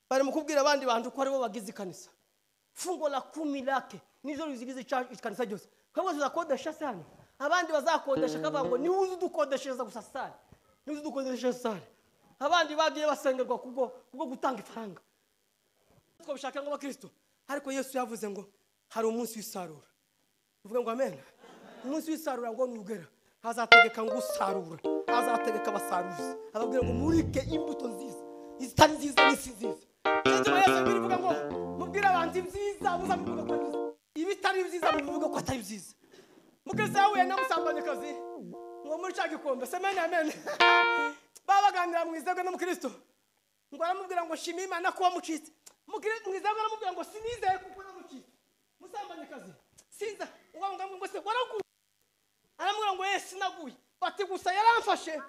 Bari mukubwira abandi bantu ko ari bo bagize kanisa. Fungo la 10 lake nizo rizigize kanisa cyose. Kwabo tuzakodesha sana. Abandi bazakodesha kavuga ngo ni uzi dukodeshereza gusa sana. Ni uzi dukodeshereza sana. Abandi bagiye basengerwa kubwo gutanga ifaranga. Twabishaka ngo abakristo. Ariko Yesu yavuze ngo hari umunsi w'isarura. Uvuga ngo amen. Umunsi w'isarura ngo nugera. Hazategeka ngo usarura. Hazategeka abasaruzi. Ababwira ngo murike imbuto nziza. Izitari nziza n'isi nziza. Yesu bivuga ngo mubwira abantu ibyiza muzabivuga ko byiza. Ibitari byiza muvuga ko atari byiza. Mugeze yawe na musambanyakazi ngo muri cya gikombe. Semeni amen. Babaganira mu izego no mu Kristo. Ngo aramubwira ngo shima Imana ko wamucitse. Mu izego aramubwira ngo sinizeye kuko namucitse. Musambanyakazi sinza ngo se waraguye. Aramubwira ngo Yesu naguye. Bati gusa yaramfashe.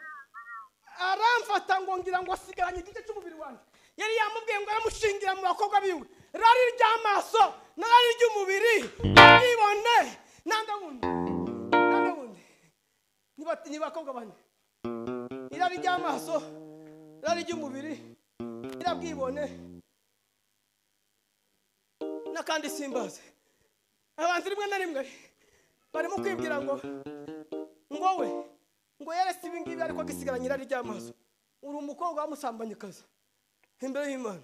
Aramfata ngo ngira ngo asigaranye igice cy'umubiri wanjye. Yari yamubwiye ngo aramushingira mu bakobwa biwe. Rari ry'amaso n'ari ry'umubiri nibone nandabundi. Ni bakobwa bane. Irari ry'amaso, rari ry'umubiri, irabwibone n'akandi simbaze abantu rimwe na rimwe barimo kwibwira ngo we ngo yerese ibi ngibi ariko gisigara nyirari ry'amaso uri umukobwa w'umusambanyikazi imbere y'Imana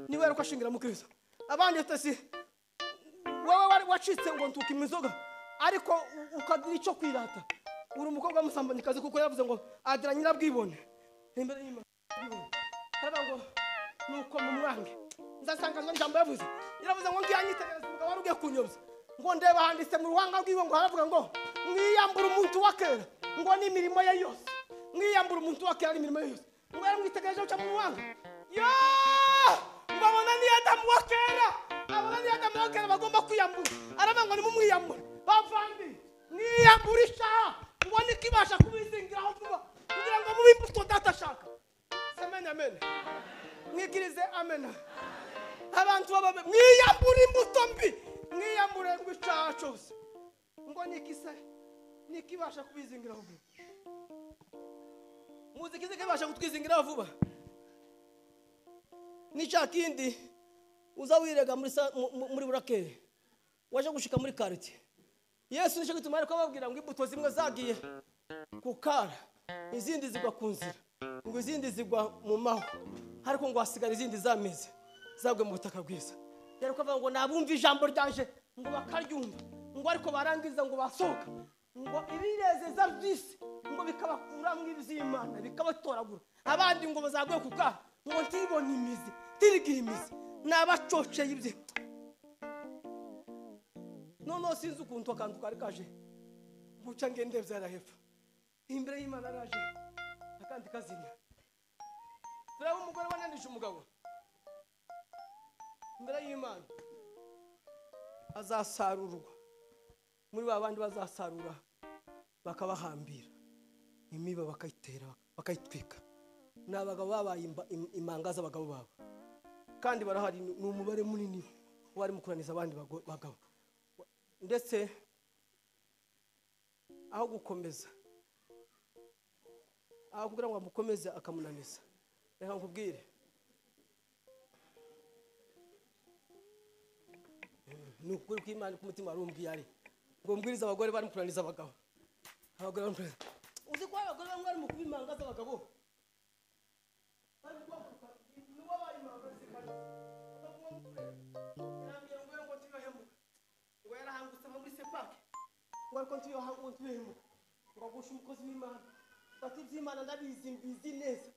niwe ariko ashingira mu Kristo abandi atasi wowe wacitse ngo ntuka imizoga ariko ukagira icyo kwirata uri umukobwa w'umusambanyikazi kuko yaravuze ngo agira nyirabwibone imbere y'Imana ngo nuko mu mwange nzasangazwa n'ijambo yavuze yaravuze ngo ngiyanyitegereza umugabo wari ugiye kunyobya ngo ndeba handitse mu ruhanga rw'iwe ngo haravuga ngo mwiyambura umuntu wa kera ngo n'imirimo ye yose mwiyambura umuntu wa kera n'imirimo ye yose ngo yaramwitegereje uca mu ruhanga ngo abona ni Adamu wa kera abona ni Adamu wa kera bagomba kwiyambura aravuga ngo nimumwiyambure bavandi mwiyambura ishaha ngo nikibasha kubizingiraho vuba kugira ngo mube imbuto datashaka amen amen mwikirize amen abantu bababe mwiyambura imbuto mbi mwiyambure ngo icyaha cyose ngo nikibasha kubizingiraho vuba muzikize kibasha kutwizingiraho vuba nica kindi uza wirega muri burakeye waje gushika muri quartier Yesu nisho gituma ariko babwira ngo imbuto zimwe zagiye kukara izindi zigwa kunzira ngo izindi zigwa mu maho ariko ngo hasigara izindi zameze zabwe mu butaka bwiza rero ko ngo nabumva ijambo ryaje ngo bakaryumva ngo ariko barangiza ngo basohoka ngo ibirezeza byisi ngo bikabakura mu iby'Imana bikabatoragura abandi ngo bazagwe kukara ngo ntibone imizi tirigira imizi n'abacoceye ibye none sinzi ukuntu akantu kari kaje guca ngende byarahepfa imbere y'Imana araje akandi kazina turaba umugore wananije umugabo imbere y'Imana azasarurwa muri babandi bazasarura bakabahambira imiba bakayitera bakayitwika n'abagabo babaye imangaza abagabo babo kandi barahari n'umubare munini wari mukuraniza abandi bagabo ndetse aho gukomeza aho kugira ngo amukomeze akamunaniza reka nkubwire nukuri kw'Imana ku mutima arumbwiye ari ngo mbwiriza abagore bari mukuraniza abagabo abagore bari uzi ko abagore bari mu kubimangaza abagabo Continue à rencontrer moi. Ngo gusha umukozi w'Imana. Bati by'Imana ndabizi mbizi neza.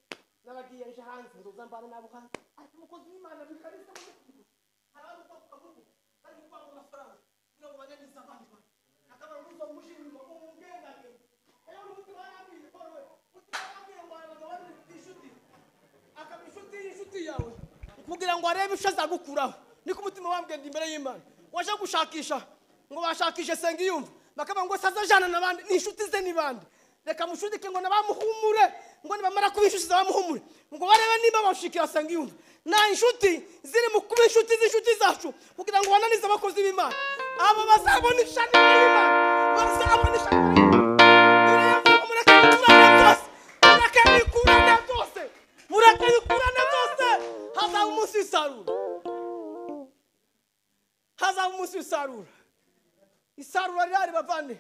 Nabagiye nje hanze ndozambana nabo hanze. Ariko umukozi w'Imana bikarisa mu gihugu. Abantu bakuvuga bari kwanga amafaranga. Ngo bananiza abandi bana. Akaba nguzo mushimimo umugengage. Ayo umuntu barabwiye kowe. Utababwiye ngo abagabo bari inshuti. Akabishuti inshuti yawe. Kugira ngo arebe ishaza gukuraho. Niko umutima wambwenda imbere y'Imana. Waje gushakisha ngo bashakishe Sengiyumva. Bakaba ngo sazajana nabandi inshuti ze nibandi reka mushudike ngo nabamuhumure ngo nibamara kubishuti zabamuhumure ngo barebe niba bashikira Sengiyumva na inshuti ziri mu kuba inshuti z'inshuti zacu kugira ngo bananize abakozi b'Imana abo bazabona ishani y'Imana bazabona ishani murakebikurana byose hazaba umunsi w'isarura isarura rari bavane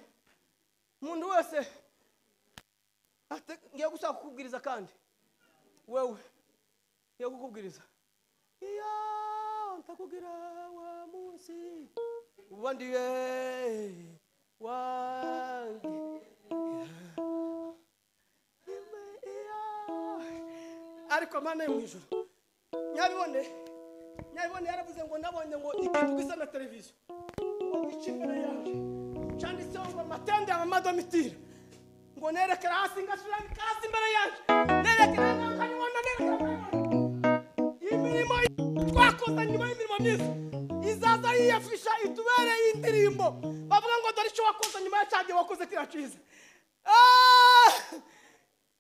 umuntu wese ngiye gushaka kukubwiriza kandi wewe ngiye kukubwiriza iyo ntakubwira wa munsi ubandiye wange ariko Mana yo mwijuru nyabibone yaravuze ngo nabonye ngo ikintu gisa na televiziyo ikimbere yaje cyanditseho ngo amatende y'amadomitire ngo nerekera hasi ngasubira kasi imbere yaje nerekera nkanyibona imirimo twakoze nyuma y'imirimo myiza izaza yiyafisha itubereye indirimbo bavuga ngo dore icyo wakoze nyuma ya cyagiye wakoze kiracize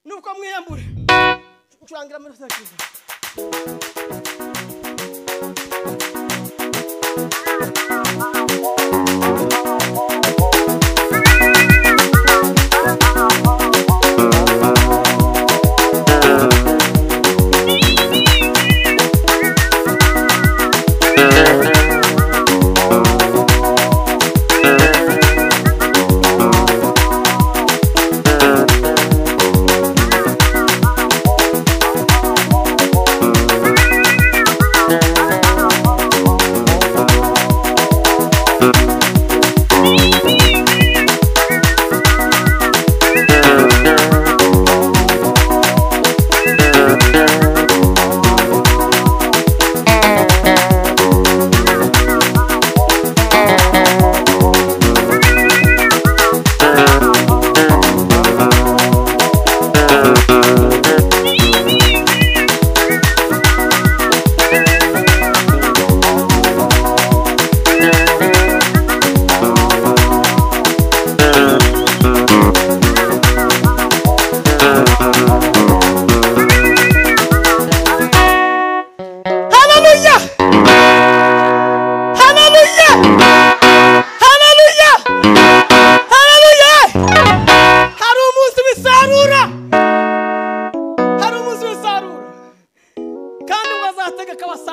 nuko mwiyambure ncurangira muri sakiza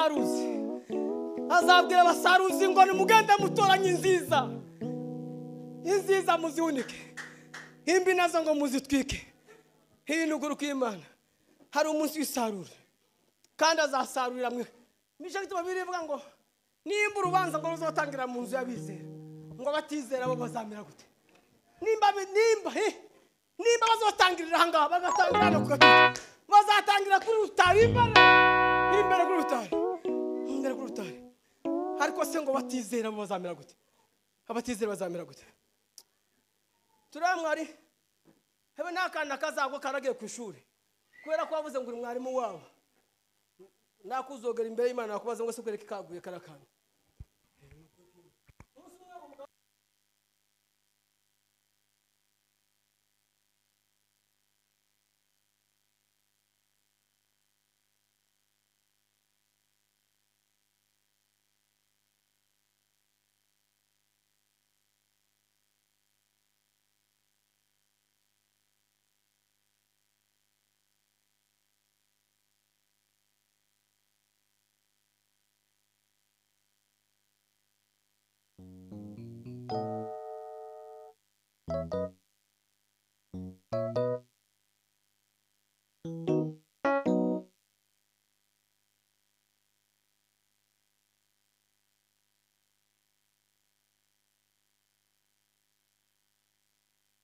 abasaruzi, azabwira abasaruzi ngo nimugende mutoranye inziza, inziza muzihunike, imbi nazo ngo muzitwike. Hinuguru kw'Imana hari umunsi w'isarura kandi azasarurira mwe. Nicyo gituma birivuga ngo nimba urubanza ngo ruzotangira mu nzu y'abizera, ngo batizera bo bazamera gute? Nimba bazotangirira ahangaha, bagatangira no kugatuka, bazatangira kuri rutari imbere kuri rutari. Ariko se ngo batizera bo bazamera gute? Abatizera bazamera gute? Turamwari hebe nakana kazagwa karagiye ku ishuri kubera ko wavuze ngo uri mwarimu wawe, nakuzogera imbere y'Imana nakubaza ngo se kwereka kaguye karakana.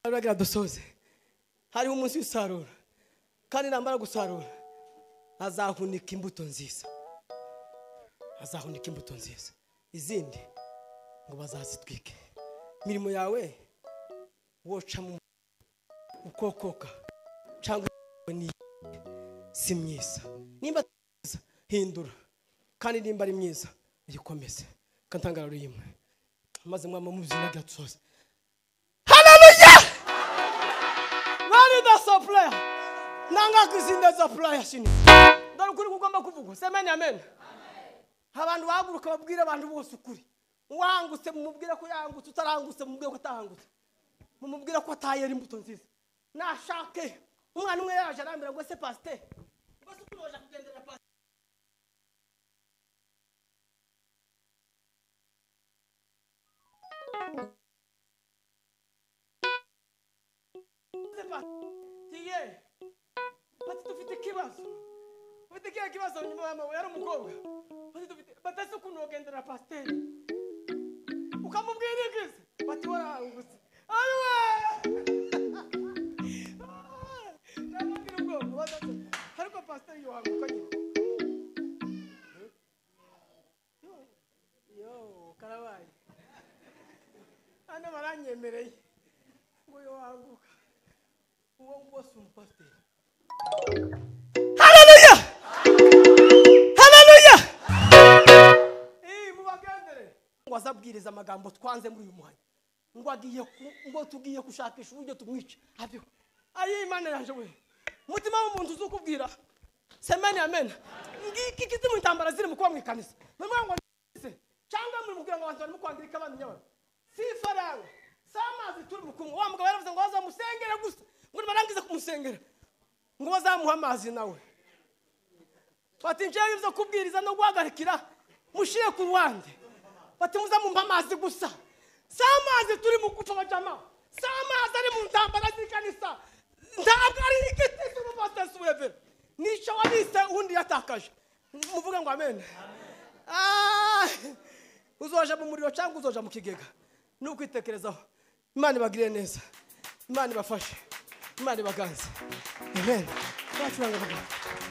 Aragira dusoze. Hariho umunsi w'isarura kandi nambara gusarura azahunika imbuto nziza, izindi ngo bazazitwike. Mirimo yawe woca mu ukokoka cyangwa ni si myiza, nimba hindura kandi nimba ari myiza yikomeze kantangara ruyimwe maze mwama muzina gatsoze. Supplier nanga kuzinda supplier shini ndari kuri kugomba kuvuga semeni amen. Abantu baguruka babwira abantu bose ukuri, wangutse mumubwira ko yangutse, utarangutse mumubwira ko atahangutse, mumubwira ko atayera imbuto nziza. Nashake umwana umwe yaje arambira ngo se pasteur ngo se kunoja kugendera pasteur tiye bati dufite kibazo, ufite kibazo nyuma mama yari umukobwa, bati dufite batase kunogendera pasteur ukamubwira ikize bati warangutse ayiwe namubwira ubwo bazase ariko pasteur yohanguka nyine yo karabaye ana baranyemereye ngo yohanguka uwo bose umupasteur. Hallelujah, hallelujah. Mubagendere ngo azabwiriza amagambo twanze muri uyu muhanya, ngo tugiye gushakisha uburyo tumwica abiho. Ayi Imana yaje we mutima w'umuntu uzukubwira semeni amen. Ngiki kiti mu ntambara ziri mu kuba mu kanisa mama ngo cyangwa muri mubwira ngo abantu barimo kwangirika abandi nyabara si faranga samazi turi mu kumwe. Wa mugabo yaravuze ngo bazamusengera gusa, ngo barangize kumusengera ngo bazamuha amazi nawe. Bati njewe bizo kubwiriza no guhagarikira mushiye ku ruhande, bati muzamumpa amazi gusa. Samazi turi mu gupfa bajama, samazi ari mu ntambara z'ikanisa, ntabwo ari igiti cy'umupasiteri Suwevera nicyo wabise undi yatakaje. Muvuga ngo amen. Uzoja mu muriro cyangwa uzoja mu kigega nukwitekerezaho. Imana ibagire neza, Imana ibafashe, Imana ibaganze. Amen. Bacuranga baganga.